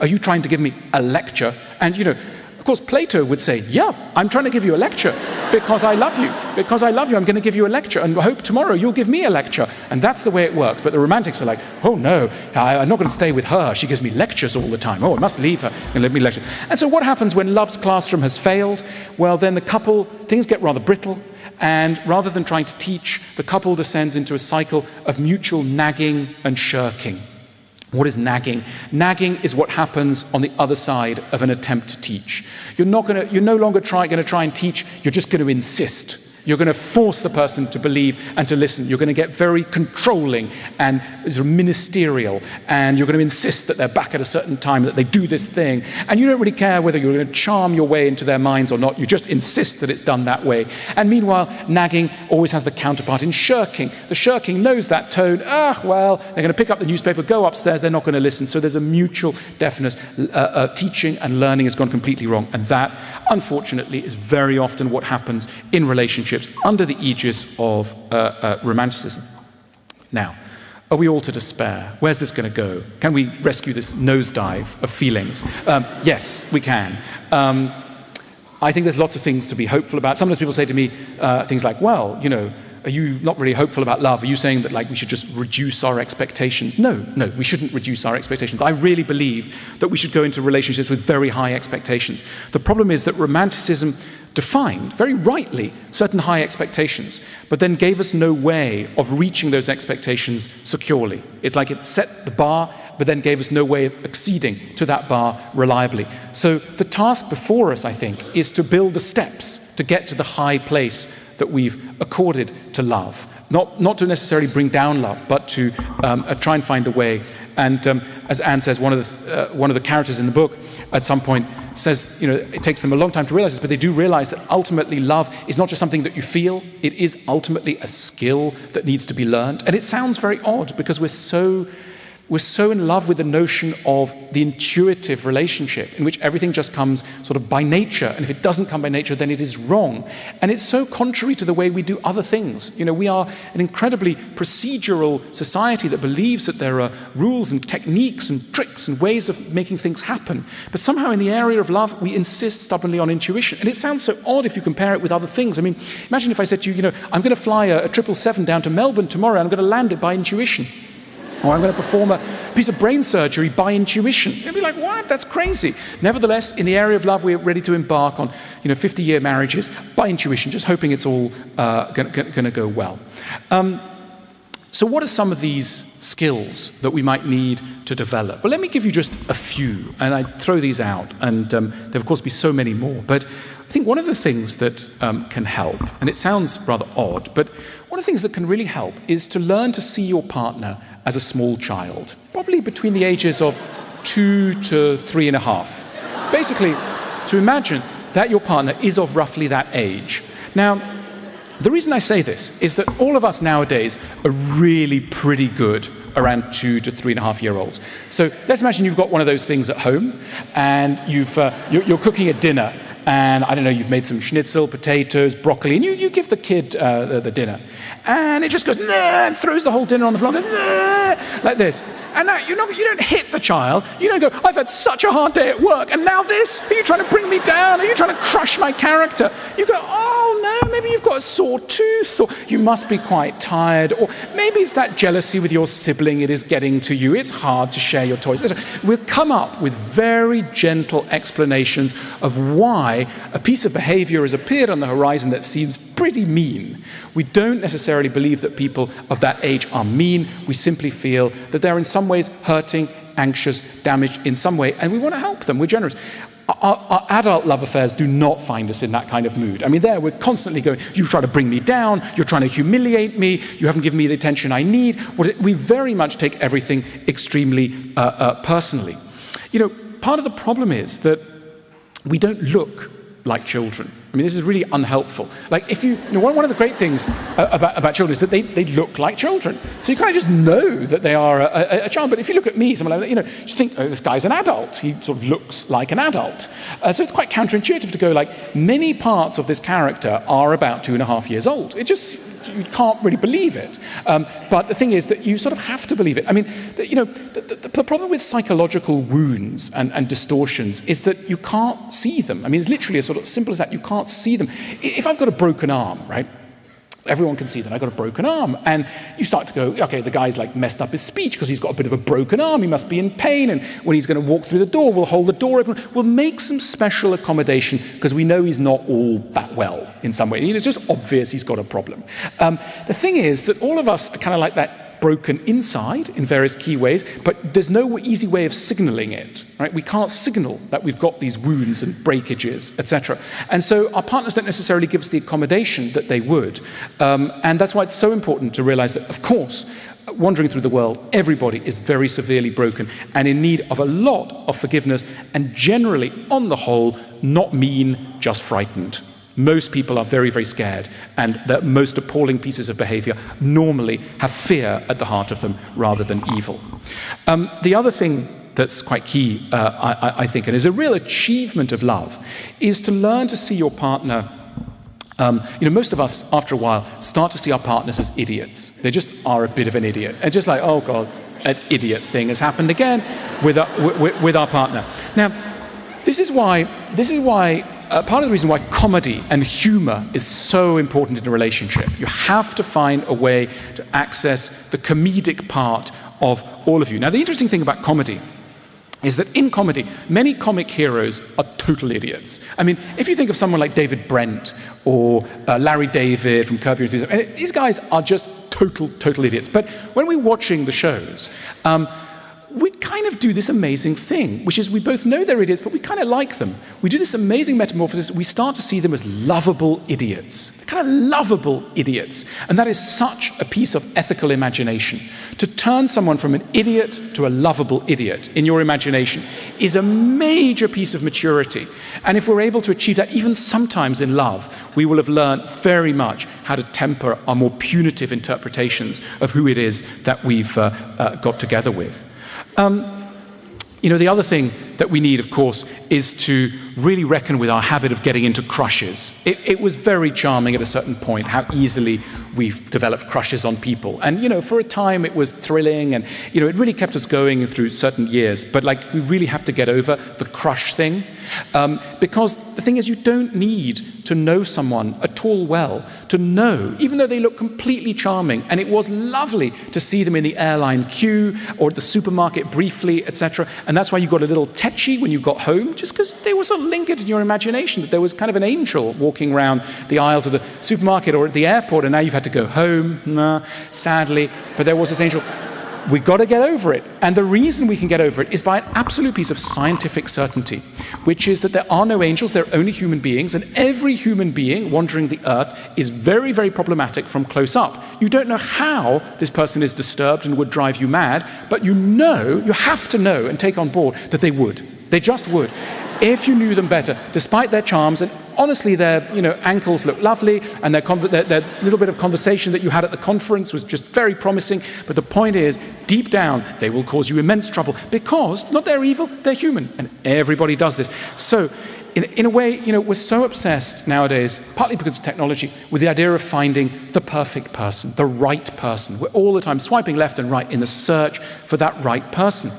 Are you trying to give me a lecture? And, of course, Plato would say, yeah, I'm trying to give you a lecture because I love you. Because I love you, I'm going to give you a lecture, and I hope tomorrow you'll give me a lecture. And that's the way it works. But the romantics are like, oh no, I'm not going to stay with her. She gives me lectures all the time. Oh, I must leave her and let me lecture. And so what happens when love's classroom has failed? Well, then things get rather brittle. And rather than trying to teach, the couple descends into a cycle of mutual nagging and shirking. What is nagging? Nagging is what happens on the other side of an attempt to teach. You're no longer going to try and teach, you're just going to insist. You're going to force the person to believe and to listen. You're going to get very controlling and sort of ministerial, and you're going to insist that they're back at a certain time, that they do this thing, and you don't really care whether you're going to charm your way into their minds or not. You just insist that it's done that way. And meanwhile, nagging always has the counterpart in shirking. The shirking knows that tone. Well, they're going to pick up the newspaper, go upstairs, they're not going to listen. So there's a mutual deafness. Teaching and learning has gone completely wrong. And that, unfortunately, is very often what happens in relationships under the aegis of romanticism. Now, are we all to despair? Where's this going to go? Can we rescue this nosedive of feelings? Yes, we can. I think there's lots of things to be hopeful about. Sometimes people say to me things like, well, are you not really hopeful about love? Are you saying that we should just reduce our expectations? No, we shouldn't reduce our expectations. I really believe that we should go into relationships with very high expectations. The problem is that romanticism defined, very rightly, certain high expectations, but then gave us no way of reaching those expectations securely. It's like it set the bar, but then gave us no way of acceding to that bar reliably. So the task before us, I think, is to build the steps to get to the high place that we've accorded to love. Not to necessarily bring down love, but to try and find a way. And as Anne says, one of the characters in the book at some point says, it takes them a long time to realize this, but they do realize that ultimately love is not just something that you feel, it is ultimately a skill that needs to be learned. And it sounds very odd because we're so in love with the notion of the intuitive relationship in which everything just comes sort of by nature. And if it doesn't come by nature, then it is wrong. And it's so contrary to the way we do other things. We are an incredibly procedural society that believes that there are rules and techniques and tricks and ways of making things happen. But somehow in the area of love, we insist stubbornly on intuition. And it sounds so odd if you compare it with other things. I mean, imagine if I said to you, I'm going to fly a 777 down to Melbourne tomorrow, and I'm going to land it by intuition. Or I'm going to perform a piece of brain surgery by intuition. You'd be like, what? That's crazy. Nevertheless, in the area of love, we're ready to embark on 50-year marriages by intuition, just hoping it's all going to go well. So what are some of these skills that we might need to develop? Well, let me give you just a few, and I throw these out, and there'll of course be so many more. But I think one of the things that can help, and it sounds rather odd, but one of the things that can really help is to learn to see your partner as a small child, probably between the ages of 2 to 3.5. Basically, to imagine that your partner is of roughly that age. Now, the reason I say this is that all of us nowadays are really pretty good around 2 to 3.5-year-olds. So let's imagine you've got one of those things at home, and you're cooking a dinner, and I don't know, you've made some schnitzel, potatoes, broccoli, and you give the kid the dinner. And it just goes, nah, and throws the whole dinner on the floor, goes, nah, like this. And now you don't hit the child. You don't go, I've had such a hard day at work, and now this? Are you trying to bring me down? Are you trying to crush my character? You go, oh no, maybe you've got a sore tooth, or you must be quite tired, or maybe it's that jealousy with your sibling, it is getting to you. It's hard to share your toys. We'll come up with very gentle explanations of why a piece of behavior has appeared on the horizon that seems pretty mean. We don't necessarily believe that people of that age are mean. We simply feel that they're in some ways hurting, anxious, damaged in some way, and we want to help them. We're generous. Our adult love affairs do not find us in that kind of mood. I mean, we're constantly going, you try to bring me down, you're trying to humiliate me, you haven't given me the attention I need. We very much take everything extremely personally. Part of the problem is that we don't look like children. I mean, this is really unhelpful. Like, if one of the great things about children is that they look like children. So you kind of just know that they are a child. But if you look at me, someone like that, you think, oh, this guy's an adult. He sort of looks like an adult. So it's quite counterintuitive to go, like, many parts of this character are about 2.5 years old. You can't really believe it. But the thing is that you sort of have to believe it. I mean, the problem with psychological wounds and distortions is that you can't see them. I mean, it's literally as sort of simple as that. You can't see them. If I've got a broken arm, right? Everyone can see that I've got a broken arm. And you start to go, okay, the guy's like messed up his speech because he's got a bit of a broken arm. He must be in pain. And when he's going to walk through the door, we'll hold the door open. We'll make some special accommodation because we know he's not all that well in some way. It's just obvious he's got a problem. The thing is that all of us are kind of like that broken inside in various key ways, but there's no easy way of signaling it, right? We can't signal that we've got these wounds and breakages, etc. And so our partners don't necessarily give us the accommodation that they would. And that's why it's so important to realize that, of course, wandering through the world, everybody is very severely broken and in need of a lot of forgiveness, and generally, on the whole, not mean, just frightened. Most people are very, very scared, and the most appalling pieces of behavior normally have fear at the heart of them rather than evil. The other thing that's quite key, I think, and is a real achievement of love, is to learn to see your partner. Most of us, after a while, start to see our partners as idiots. They just are a bit of an idiot. And just like, oh God, an idiot thing has happened again with our partner. Now, this is why part of the reason why comedy and humor is so important in a relationship. You have to find a way to access the comedic part of all of you. Now, the interesting thing about comedy is that in comedy, many comic heroes are total idiots. I mean, if you think of someone like David Brent or Larry David from Curb Your Enthusiasm, these guys are just total idiots. But when we're watching the shows, we kind of do this amazing thing, which is we both know they're idiots, but we kind of like them. We do this amazing metamorphosis. We start to see them as lovable idiots, kind of lovable idiots. And that is such a piece of ethical imagination. To turn someone from an idiot to a lovable idiot in your imagination is a major piece of maturity. And if we're able to achieve that, even sometimes in love, we will have learned very much how to temper our more punitive interpretations of who it is that we've got together with. The other thing that we need, of course, is to really reckon with our habit of getting into crushes. It was very charming at a certain point how easily we've developed crushes on people. And, for a time it was thrilling and, it really kept us going through certain years. But, we really have to get over the crush thing. Because the thing is, you don't need to know someone at all well to know, even though they look completely charming. And it was lovely to see them in the airline queue or at the supermarket briefly, etc. And that's why you got a little tetchy when you got home, just because they were sort of lingered in your imagination that there was kind of an angel walking around the aisles of the supermarket or at the airport, and now you've had to go home, sadly, but there was this angel. We've got to get over it. And the reason we can get over it is by an absolute piece of scientific certainty, which is that there are no angels, there are only human beings, and every human being wandering the earth is very, very problematic from close up. You don't know how this person is disturbed and would drive you mad, but you have to know and take on board that they would. They just would. If you knew them better, despite their charms, and honestly their ankles look lovely, and their little bit of conversation that you had at the conference was just very promising, but the point is, deep down, they will cause you immense trouble, because, not they're evil, they're human, and everybody does this. So, in a way, we're so obsessed nowadays, partly because of technology, with the idea of finding the perfect person, the right person. We're all the time swiping left and right in the search for that right person.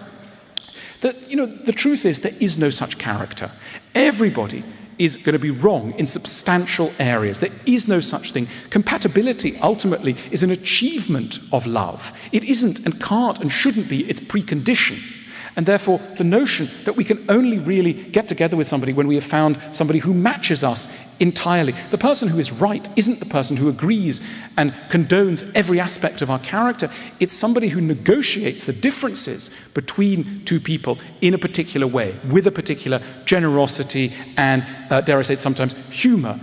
The truth is there is no such character. Everybody is going to be wrong in substantial areas. There is no such thing. Compatibility, ultimately, is an achievement of love. It isn't and can't and shouldn't be its precondition. And therefore, the notion that we can only really get together with somebody when we have found somebody who matches us entirely. The person who is right isn't the person who agrees and condones every aspect of our character. It's somebody who negotiates the differences between two people in a particular way, with a particular generosity and, dare I say it, sometimes humor.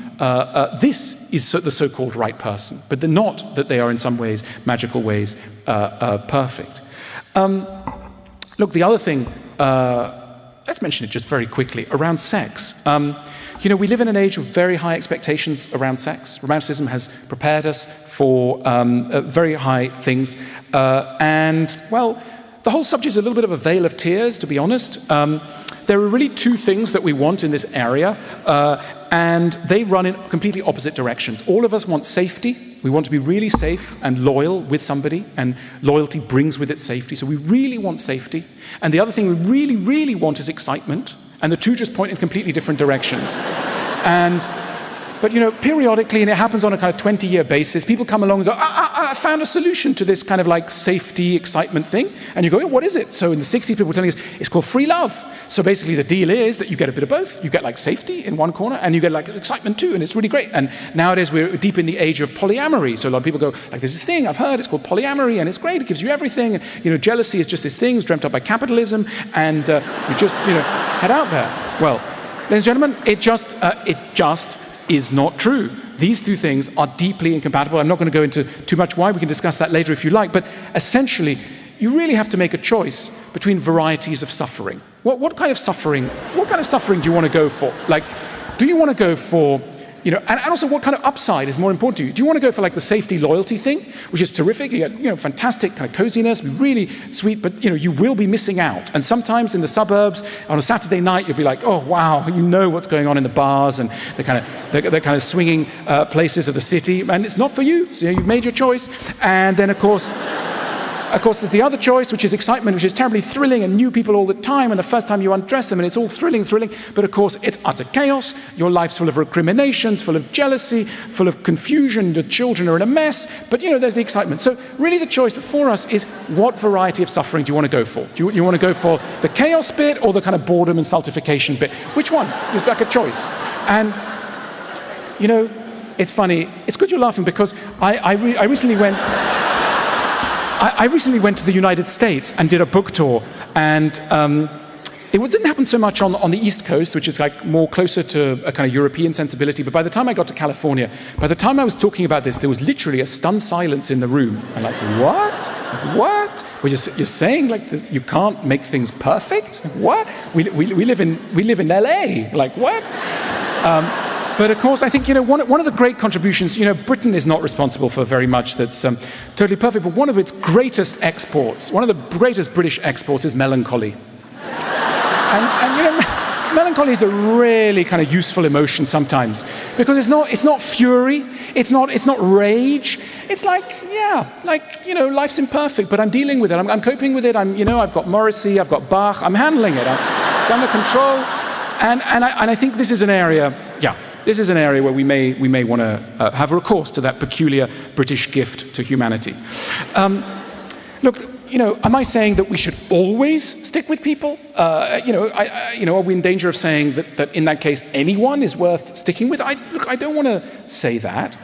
This is the so-called right person, but they're not that they are in some ways, magical ways, perfect. Look, the other thing, let's mention it just very quickly, around sex. We live in an age of very high expectations around sex. Romanticism has prepared us for very high things. The whole subject is a little bit of a veil of tears, to be honest. There are really two things that we want in this area, and they run in completely opposite directions. All of us want safety. We want to be really safe and loyal with somebody, and loyalty brings with it safety. So we really want safety. And the other thing we really, really want is excitement. And the two just point in completely different directions. But periodically, and it happens on a kind of 20-year basis, people come along and go, I found a solution to this kind of like safety, excitement thing. And you go, what is it? So in the 60s, people were telling us, it's called free love. So basically the deal is that you get a bit of both. You get like safety in one corner, and you get like excitement too, and it's really great. And nowadays we're deep in the age of polyamory. So a lot of people go, like, there's this thing I've heard, it's called polyamory, and it's great, it gives you everything. And jealousy is just this thing, it's dreamt up by capitalism, and you just, head out there. Well, ladies and gentlemen, it just is not true. These two things are deeply incompatible. I'm not going to go into too much why. We can discuss that later if you like. But essentially, you really have to make a choice between varieties of suffering. What kind of suffering do you want to go for? Like, do you want to go for, and also what kind of upside is more important to you? Do you want to go for like the safety loyalty thing, which is terrific? You get, fantastic kind of coziness, really sweet, but you will be missing out. And sometimes in the suburbs on a Saturday night, you'll be like, oh wow, what's going on in the bars and the kind of swinging places of the city, and it's not for you. So you've made your choice, and then of course, there's the other choice, which is excitement, which is terribly thrilling, and new people all the time, and the first time you undress them, and it's all thrilling. But of course, it's utter chaos. Your life's full of recriminations, full of jealousy, full of confusion. The children are in a mess. But, there's the excitement. So really the choice before us is, what variety of suffering do you want to go for? Do you want to go for the chaos bit or the kind of boredom and stultification bit? Which one? It's like a choice. And, it's funny. It's good you're laughing, because I recently went... I recently went to the United States and did a book tour, and it didn't happen so much on the East Coast, which is like more closer to a kind of European sensibility, but by the time I got to California, by the time I was talking about this, there was literally a stunned silence in the room. I'm like, what? Well, you're saying like this, you can't make things perfect? What? We live in LA, like what? But of course, I think, one of the great contributions, Britain is not responsible for very much that's totally perfect, but one of its greatest exports, one of the greatest British exports is melancholy. And melancholy is a really kind of useful emotion sometimes, because it's not fury, it's not rage. It's like, life's imperfect, but I'm dealing with it. I'm coping with it. I've got Morrissey, I've got Bach, I'm handling it. It's under control. And I think this is an area, this is an area where we may want to have recourse to that peculiar British gift to humanity. Look, am I saying that we should always stick with people? Are we in danger of saying that in that case anyone is worth sticking with? I don't want to say that.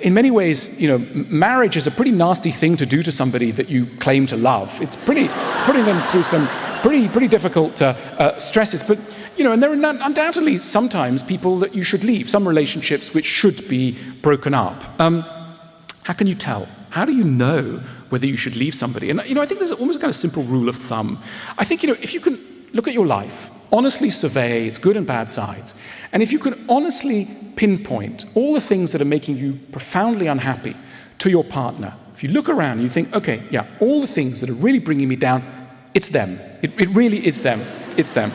In many ways, marriage is a pretty nasty thing to do to somebody that you claim to love. It's putting them through some pretty difficult stresses. But and there are undoubtedly sometimes people that you should leave, some relationships which should be broken up. How can you tell? How do you know whether you should leave somebody? And I think there's almost a kind of simple rule of thumb. I think if you can look at your life, honestly survey its good and bad sides, and if you can honestly pinpoint all the things that are making you profoundly unhappy to your partner, if you look around and you think, okay, all the things that are really bringing me down, it's them. It really is them. It's them.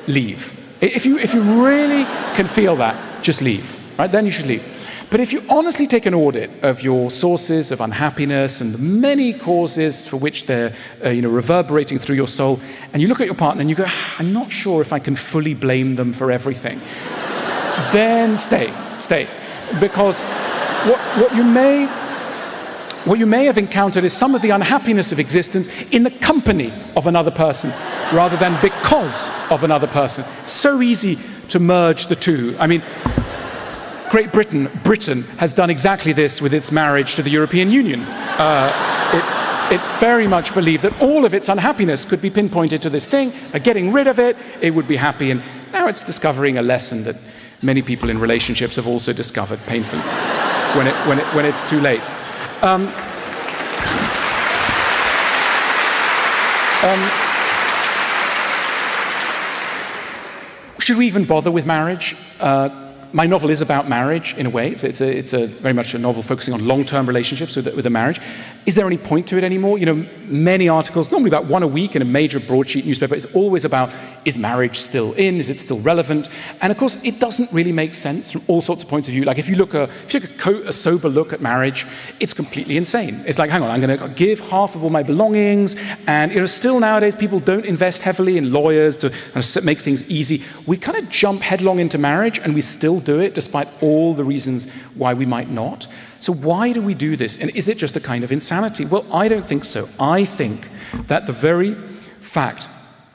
Leave. If you really can feel that, just leave. Right? Then you should leave. But if you honestly take an audit of your sources of unhappiness and the many causes for which they're reverberating through your soul, and you look at your partner and you go, I'm not sure if I can fully blame them for everything, then stay. Because what you may have encountered is some of the unhappiness of existence in the company of another person rather than because of another person. So easy to merge the two. I mean, Great Britain has done exactly this with its marriage to the European Union. It very much believed that all of its unhappiness could be pinpointed to this thing. By getting rid of it, it would be happy. And now it's discovering a lesson that many people in relationships have also discovered painfully when it's too late. Should we even bother with marriage? My novel is about marriage in a way. It's a very much a novel focusing on long-term relationships with a marriage. Is there any point to it anymore? Many articles, normally about one a week in a major broadsheet newspaper, is always about, is marriage still in? Is it still relevant? And of course, it doesn't really make sense from all sorts of points of view. Like if you take a sober look at marriage, it's completely insane. It's like, hang on, I'm going to give half of all my belongings, and still nowadays people don't invest heavily in lawyers to kind of make things easy. We kind of jump headlong into marriage, and we still still do it despite all the reasons why we might not. So why do we do this? And is it just a kind of insanity? Well, I don't think so. I think that the very fact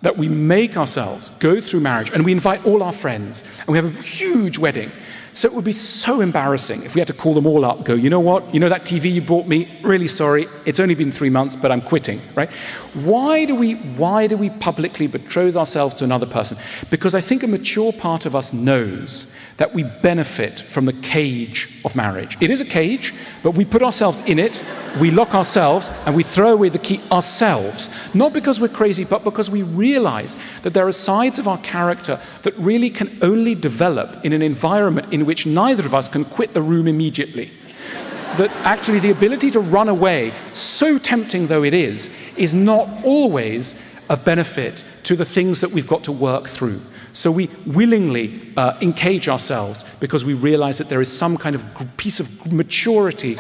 that we make ourselves go through marriage and we invite all our friends and we have a huge wedding. So it would be so embarrassing if we had to call them all up, go, you know what, you know that TV you bought me? Really sorry, it's only been 3 months, but I'm quitting, right? Why do we publicly betroth ourselves to another person? Because I think a mature part of us knows that we benefit from the cage of marriage. It is a cage, but we put ourselves in it, we lock ourselves, and we throw away the key ourselves. Not because we're crazy, but because we realize that there are sides of our character that really can only develop in an environment in which neither of us can quit the room immediately. That actually the ability to run away, so tempting though it is not always of benefit to the things that we've got to work through. So we willingly encage ourselves because we realize that there is some kind of piece of maturity,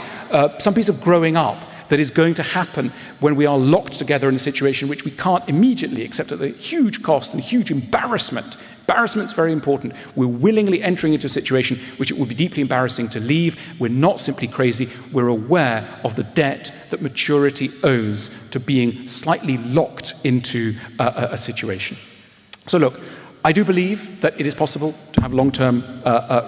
some piece of growing up that is going to happen when we are locked together in a situation which we can't immediately accept at the huge cost and huge embarrassment. Embarrassment's very important. We're willingly entering into a situation which it would be deeply embarrassing to leave. We're not simply crazy. We're aware of the debt that maturity owes to being slightly locked into a situation. So look, I do believe that it is possible to have long-term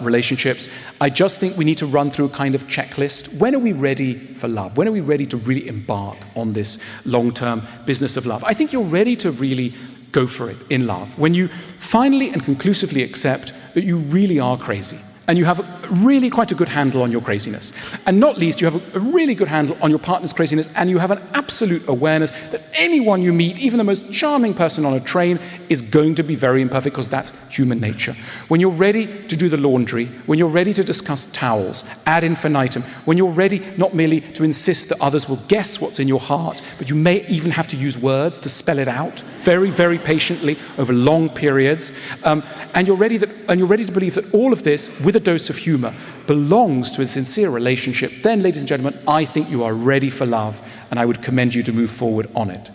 relationships. I just think we need to run through a kind of checklist. When are we ready for love? When are we ready to really embark on this long-term business of love? I think you're ready to really go for it in love. When you finally and conclusively accept that you really are crazy and you have really quite a good handle on your craziness. And not least, you have a really good handle on your partner's craziness, and you have an absolute awareness that anyone you meet, even the most charming person on a train, is going to be very imperfect because that's human nature. When you're ready to do the laundry, when you're ready to discuss towels ad infinitum, when you're ready not merely to insist that others will guess what's in your heart, but you may even have to use words to spell it out very, very patiently over long periods, and you're ready to believe that all of this, with a dose of humor, belongs to a sincere relationship, then, ladies and gentlemen, I think you are ready for love, and I would commend you to move forward on it.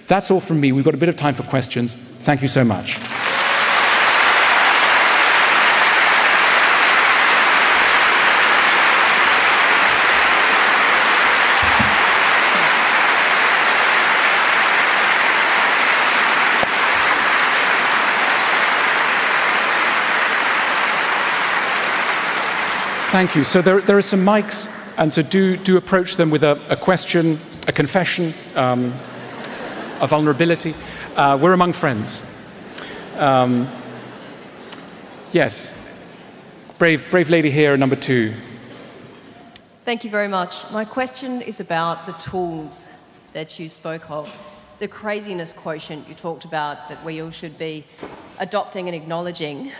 That's all from me. We've got a bit of time for questions. Thank you so much. Thank you. So there are some mics, and so do approach them with a question, a confession, a vulnerability. We're among friends. Yes. Brave lady here, number 2. Thank you very much. My question is about the tools that you spoke of. The craziness quotient you talked about that we all should be adopting and acknowledging.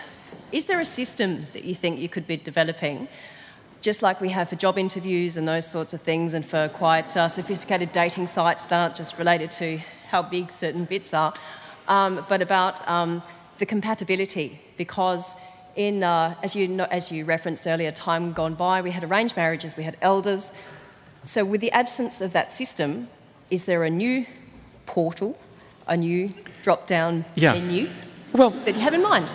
Is there a system that you think you could be developing, just like we have for job interviews and those sorts of things, and for quite sophisticated dating sites that aren't just related to how big certain bits are, but about the compatibility? Because as you referenced earlier, time gone by, we had arranged marriages, we had elders. So with the absence of that system, is there a new portal, a new drop-down menu that you have in mind?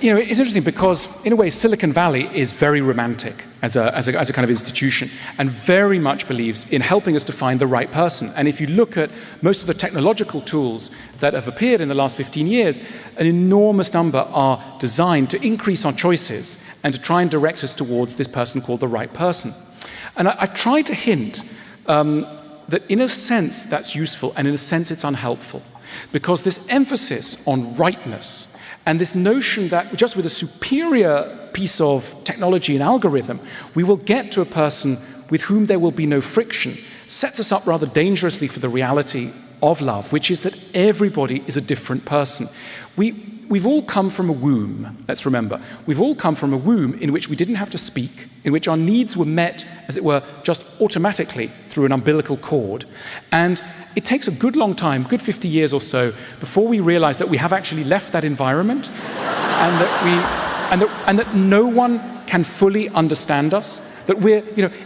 You know, it's interesting because, in a way, Silicon Valley is very romantic as a kind of institution, and very much believes in helping us to find the right person. And if you look at most of the technological tools that have appeared in the last 15 years, an enormous number are designed to increase our choices and to try and direct us towards this person called the right person. And I try to hint that in a sense that's useful, and in a sense it's unhelpful, because this emphasis on rightness and this notion that just with a superior piece of technology and algorithm, we will get to a person with whom there will be no friction, sets us up rather dangerously for the reality of love, which is that everybody is a different person. We've all come from a womb, let's remember. We've all come from a womb in which we didn't have to speak, in which our needs were met, as it were, just automatically through an umbilical cord. And it takes a good long time, good 50 years or so, before we realize that we have actually left that environment and that no one can fully understand us. That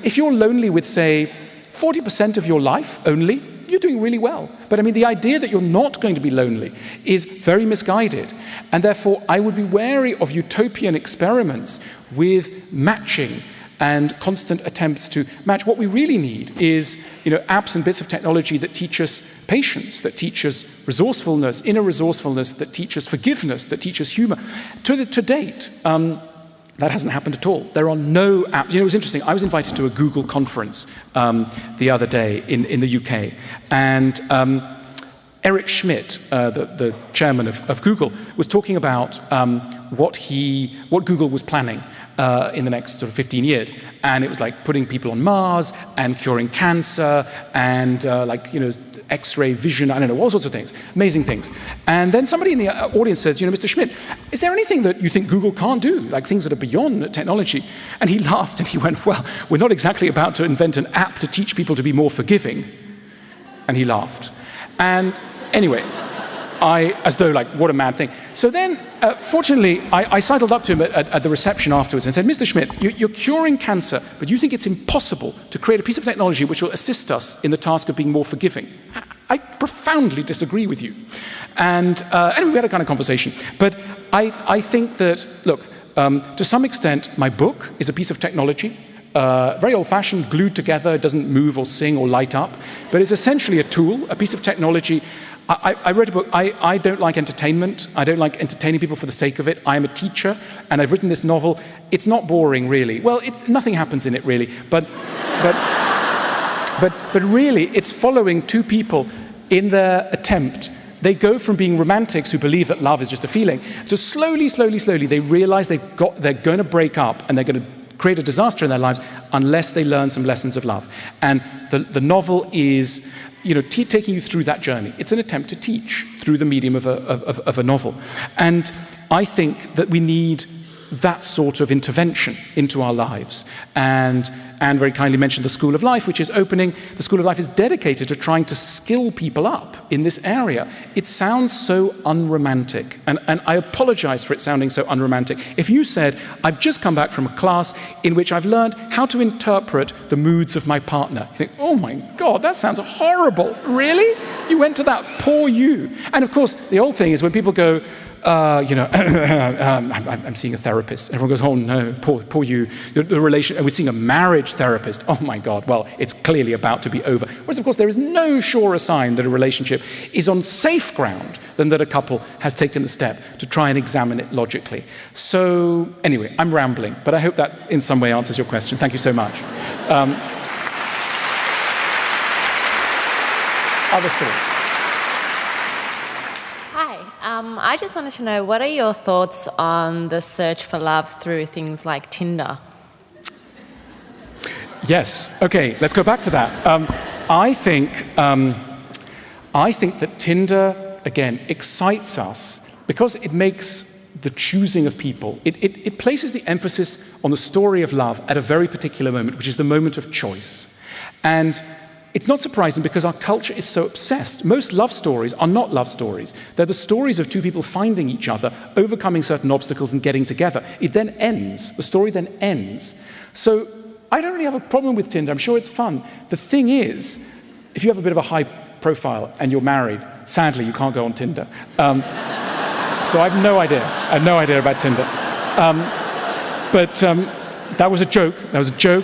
if you're lonely with, say, 40% of your life only, you're doing really well. But I mean, the idea that you're not going to be lonely is very misguided. And therefore, I would be wary of utopian experiments with matching and constant attempts to match. What we really need is, apps and bits of technology that teach us patience, that teach us resourcefulness, inner resourcefulness, that teach us forgiveness, that teach us humor. To date, that hasn't happened at all. There are no apps. It was interesting. I was invited to a Google conference the other day in the UK, and Eric Schmidt, the chairman of Google, was talking about what Google was planning in the next sort of 15 years. And it was like putting people on Mars and curing cancer and X-ray vision, I don't know, all sorts of things, amazing things. And then somebody in the audience says, Mr. Schmidt, is there anything that you think Google can't do, like things that are beyond technology? And he laughed and he went, well, we're not exactly about to invent an app to teach people to be more forgiving. And he laughed. And anyway, as though, what a mad thing. So then, fortunately, I sidled up to him at the reception afterwards and said, Mr. Schmidt, you're curing cancer, but you think it's impossible to create a piece of technology which will assist us in the task of being more forgiving. I profoundly disagree with you. And anyway, we had a kind of conversation. But I think that, look, to some extent, my book is a piece of technology. Very old-fashioned, glued together, doesn't move or sing or light up, but it's essentially a tool, a piece of technology. I wrote a book. I don't like entertainment. I don't like entertaining people for the sake of it. I am a teacher, and I've written this novel. It's not boring, really. Well, nothing happens in it, really. But really, it's following two people in their attempt. They go from being romantics who believe that love is just a feeling to slowly, they realize they're going to break up and they're going to create a disaster in their lives unless they learn some lessons of love. And the novel is, taking you through that journey. It's an attempt to teach through the medium of a novel. And I think that we need that sort of intervention into our lives. And Anne very kindly mentioned the School of Life, which is opening. The School of Life is dedicated to trying to skill people up in this area. It sounds so unromantic, and I apologize for it sounding so unromantic. If you said, I've just come back from a class in which I've learned how to interpret the moods of my partner, you think, oh my God, that sounds horrible. Really? You went to that? Poor you. And of course, the old thing is when people go, I'm seeing a therapist. Everyone goes, oh no, poor you. The relation, and we're seeing a marriage therapist. Oh my God, well, it's clearly about to be over. Whereas, of course, there is no surer sign that a relationship is on safe ground than that a couple has taken the step to try and examine it logically. So, anyway, I'm rambling, but I hope that in some way answers your question. Thank you so much. Other thoughts? I just wanted to know, what are your thoughts on the search for love through things like Tinder? Yes. Okay, let's go back to that. I think that Tinder, again, excites us because it makes the choosing of people. It places the emphasis on the story of love at a very particular moment, which is the moment of choice. And it's not surprising because our culture is so obsessed. Most love stories are not love stories. They're the stories of two people finding each other, overcoming certain obstacles and getting together. It then ends. The story then ends. So I don't really have a problem with Tinder. I'm sure it's fun. The thing is, if you have a bit of a high profile and you're married, sadly, you can't go on Tinder. So I have no idea. I have no idea about Tinder. But that was a joke. That was a joke.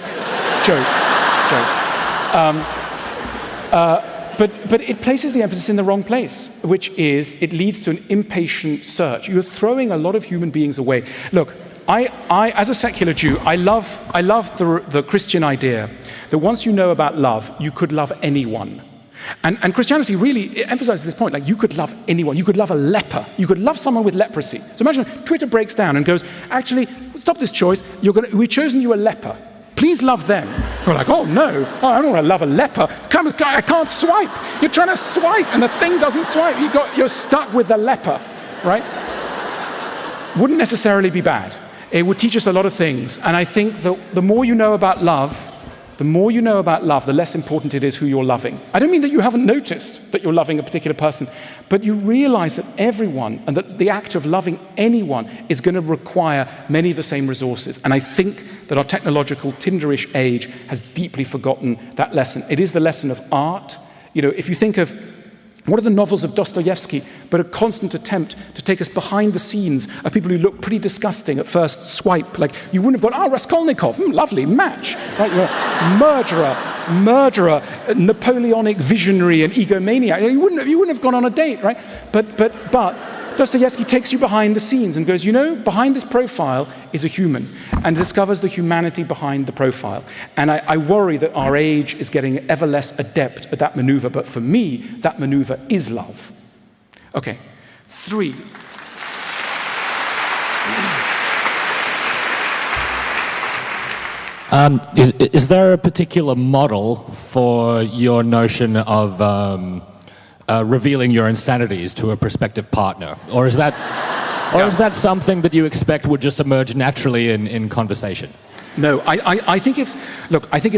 But it places the emphasis in the wrong place, which is it leads to an impatient search. You're throwing a lot of human beings away. Look, I as a secular Jew, I love the Christian idea that once you know about love, you could love anyone. And Christianity really emphasizes this point, like you could love anyone. You could love a leper. You could love someone with leprosy. So imagine Twitter breaks down and goes, actually, stop this choice. We've chosen you a leper. Please love them. You're like, oh no, I don't want to love a leper. I can't swipe. You're trying to swipe and the thing doesn't swipe. You're stuck with the leper, right? Wouldn't necessarily be bad. It would teach us a lot of things. And I think that the more you know about love, the less important it is who you're loving. I don't mean that you haven't noticed that you're loving a particular person, but you realize that everyone, and that the act of loving anyone is going to require many of the same resources. And I think that our technological Tinderish age has deeply forgotten that lesson. It is the lesson of art. If you think of what are the novels of Dostoevsky but a constant attempt to take us behind the scenes of people who look pretty disgusting at first swipe. Like, you wouldn't have gone, Raskolnikov, lovely, match. Right? Murderer, Napoleonic visionary and egomaniac. You wouldn't have gone on a date, right? But Dostoevsky takes you behind the scenes and goes, behind this profile is a human, and discovers the humanity behind the profile. And I worry that our age is getting ever less adept at that maneuver, but for me, that maneuver is love. Okay, 3. Is there a particular model for your notion of revealing your insanities to a prospective partner? Or is that something that you expect would just emerge naturally in conversation? No, I think it's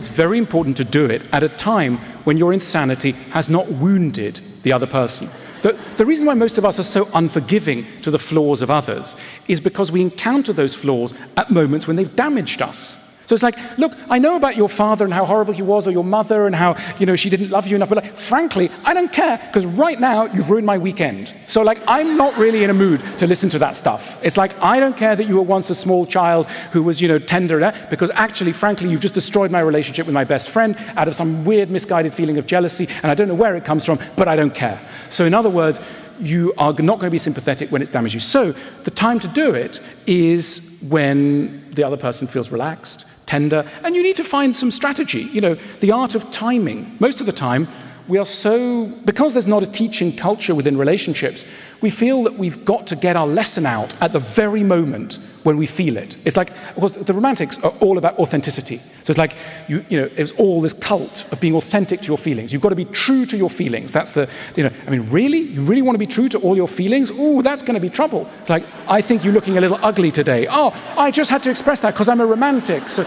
very important to do it at a time when your insanity has not wounded the other person. The reason why most of us are so unforgiving to the flaws of others is because we encounter those flaws at moments when they've damaged us. So it's like, look, I know about your father and how horrible he was, or your mother and how, she didn't love you enough, but frankly, I don't care, because right now you've ruined my weekend. So I'm not really in a mood to listen to that stuff. It's like, I don't care that you were once a small child who was, tender, because actually, frankly, you've just destroyed my relationship with my best friend out of some weird, misguided feeling of jealousy, and I don't know where it comes from, but I don't care. So in other words, you are not going to be sympathetic when it's damaged you. So the time to do it is when the other person feels relaxed, tender, and you need to find some strategy. The art of timing. Most of the time, because there's not a teaching culture within relationships, we feel that we've got to get our lesson out at the very moment when we feel it. It's like, of course, the romantics are all about authenticity. So it's like, it's all this cult of being authentic to your feelings. You've got to be true to your feelings. That's really? You really want to be true to all your feelings? Ooh, that's going to be trouble. It's like, I think you're looking a little ugly today. Oh, I just had to express that because I'm a romantic. So,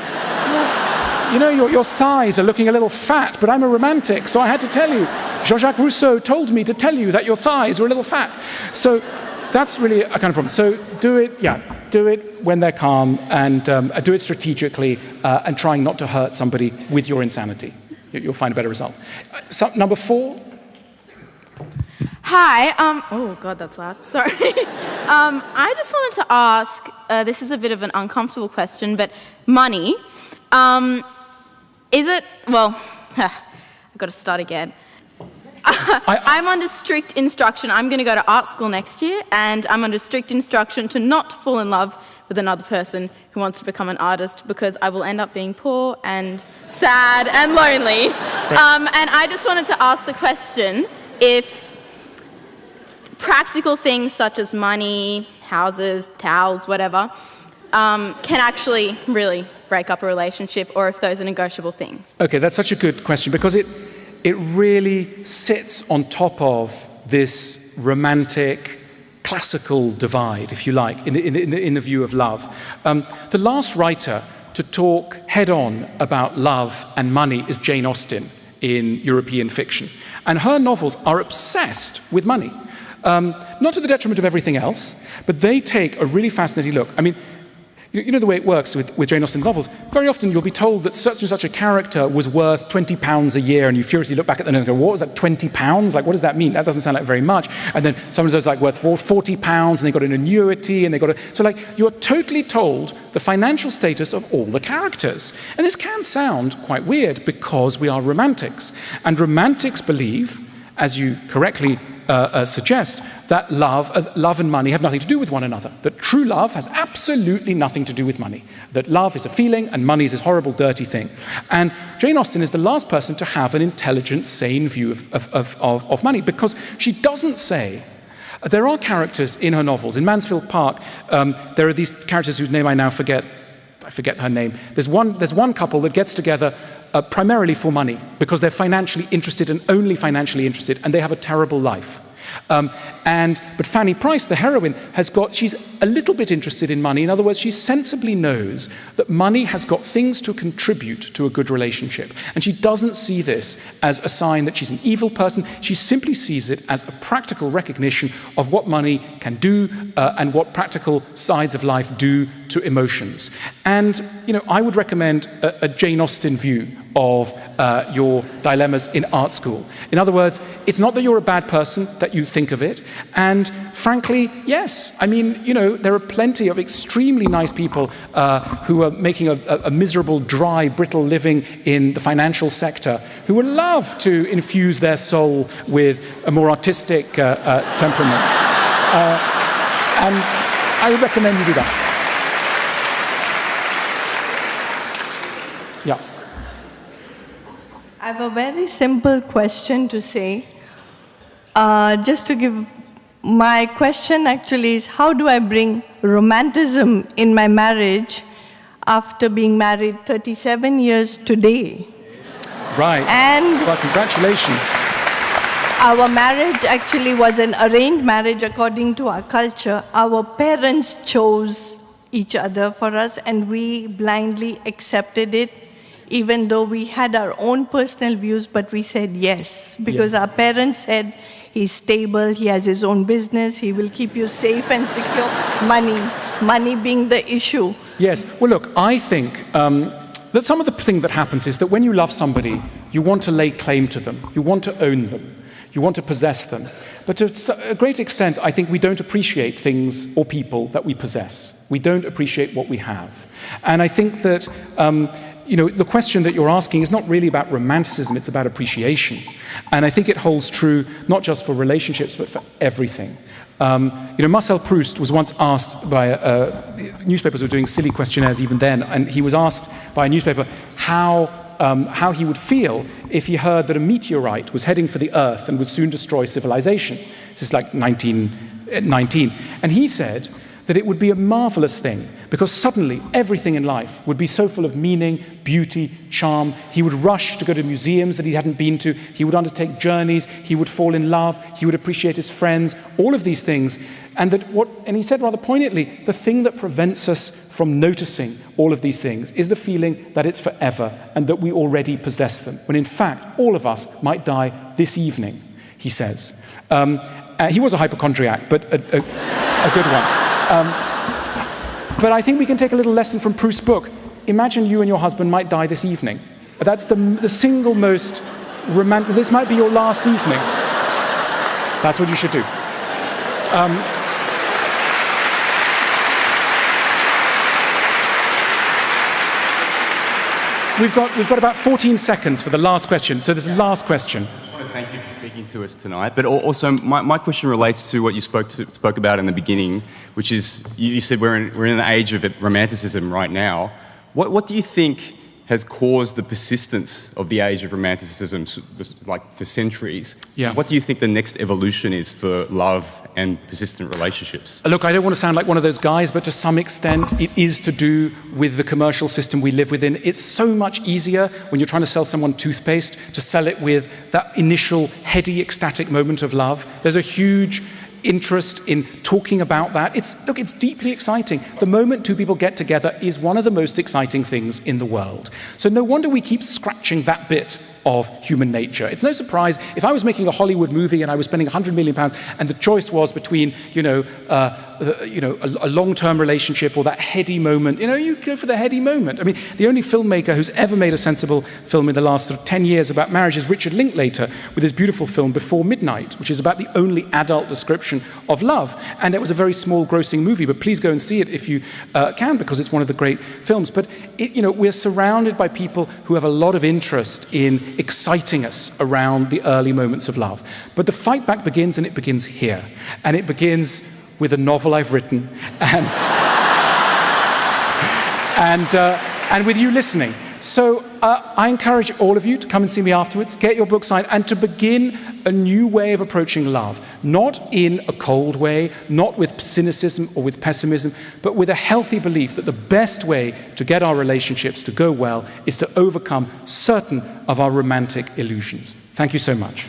your thighs are looking a little fat, but I'm a romantic, so I had to tell you. Jean-Jacques Rousseau told me to tell you that your thighs are a little fat. So that's really a kind of problem. So do it when they're calm, and do it strategically, and trying not to hurt somebody with your insanity. You'll find a better result. Number 4. Hi. Oh, God, that's loud. Sorry. I just wanted to ask, this is a bit of an uncomfortable question, but money. Is it, well, I've got to start again. I'm under strict instruction. I'm going to go to art school next year, and I'm under strict instruction to not fall in love with another person who wants to become an artist, because I will end up being poor and sad and lonely. And I just wanted to ask the question if practical things such as money, houses, towels, whatever, can actually really break up a relationship, or if those are negotiable things. Okay, that's such a good question, because it really sits on top of this romantic, classical divide, if you like, in the view of love. The last writer to talk head-on about love and money is Jane Austen in European fiction. And her novels are obsessed with money. Not to the detriment of everything else, but they take a really fascinating look. I mean, the way it works with Jane Austen novels, very often you'll be told that such and such a character was worth £20 a year, and you furiously look back at them and go, what was that, £20? Like, what does that mean? That doesn't sound like very much. And then someone says, worth £40, and they got an annuity, and they got a... So, you're totally told the financial status of all the characters. And this can sound quite weird, because we are romantics. And romantics believe, as you correctly suggest, that love and money have nothing to do with one another. That true love has absolutely nothing to do with money. That love is a feeling and money is this horrible, dirty thing. And Jane Austen is the last person to have an intelligent, sane view of money, because she doesn't say... There are characters in her novels. In Mansfield Park, there are these characters whose name I now forget. I forget her name. There's one couple that gets together primarily for money, because they're financially interested and only financially interested, and they have a terrible life. But Fanny Price, the heroine, she's a little bit interested in money. In other words, she sensibly knows that money has got things to contribute to a good relationship. And she doesn't see this as a sign that she's an evil person. She simply sees it as a practical recognition of what money can do and what practical sides of life do to emotions. And, I would recommend a Jane Austen view of your dilemmas in art school. In other words, it's not that you're a bad person that you think of it. And frankly, yes, there are plenty of extremely nice people who are making a miserable, dry, brittle living in the financial sector who would love to infuse their soul with a more artistic temperament. And I would recommend you do that. Yeah. I have a very simple question to say. Just to give, my question actually is, how do I bring romanticism in my marriage after being married 37 years today? Right. And well, congratulations. Our marriage actually was an arranged marriage according to our culture. Our parents chose each other for us, and we blindly accepted it, even though we had our own personal views, but we said yes, because our parents said, he's stable, he has his own business, he will keep you safe and secure. Money being the issue. Yes. Well, look, I think that some of the thing that happens is that when you love somebody, you want to lay claim to them. You want to own them. You want to possess them. But to a great extent, I think we don't appreciate things or people that we possess. We don't appreciate what we have. And I think that the question that you're asking is not really about romanticism, it's about appreciation. And I think it holds true not just for relationships, but for everything. Marcel Proust was once asked by newspapers were doing silly questionnaires even then, and he was asked by a newspaper how he would feel if he heard that a meteorite was heading for the Earth and would soon destroy civilization. This is like 1919. And he said that it would be a marvelous thing, because suddenly everything in life would be so full of meaning, beauty, charm. He would rush to go to museums that he hadn't been to. He would undertake journeys. He would fall in love. He would appreciate his friends, all of these things. And he said rather poignantly, the thing that prevents us from noticing all of these things is the feeling that it's forever and that we already possess them, when in fact all of us might die this evening, he says. He was a hypochondriac, but a good one. But I think we can take a little lesson from Proust's book. Imagine you and your husband might die this evening. That's the single most romantic. This might be your last evening. That's what you should do. We've got about 14 seconds for the last question. So this is the last question. I want to thank you for speaking to us tonight. But also, my question relates to what you spoke about in the beginning, which is you said we're in an age of romanticism right now. What do you think has caused the persistence of the age of romanticism, like for centuries? Yeah. What do you think the next evolution is for love and persistent relationships? Look, I don't want to sound like one of those guys, but to some extent it is to do with the commercial system we live within. It's so much easier when you're trying to sell someone toothpaste to sell it with that initial heady, ecstatic moment of love. There's a huge interest in talking about that. It's deeply exciting. The moment two people get together is one of the most exciting things in the world. So no wonder we keep scratching that bit of human nature. It's no surprise if I was making a Hollywood movie and I was spending £100 million and the choice was between, a long-term relationship or that heady moment. You go for the heady moment. I mean, the only filmmaker who's ever made a sensible film in the last 10 years about marriage is Richard Linklater with his beautiful film Before Midnight, which is about the only adult description of love. And it was a very small grossing movie, but please go and see it if you can, because it's one of the great films. But we're surrounded by people who have a lot of interest in exciting us around the early moments of love. But the fight back begins, and it begins here. And it begins with a novel I've written and with you listening. So I encourage all of you to come and see me afterwards, get your book signed, and to begin a new way of approaching love. Not in a cold way, not with cynicism or with pessimism, but with a healthy belief that the best way to get our relationships to go well is to overcome certain of our romantic illusions. Thank you so much.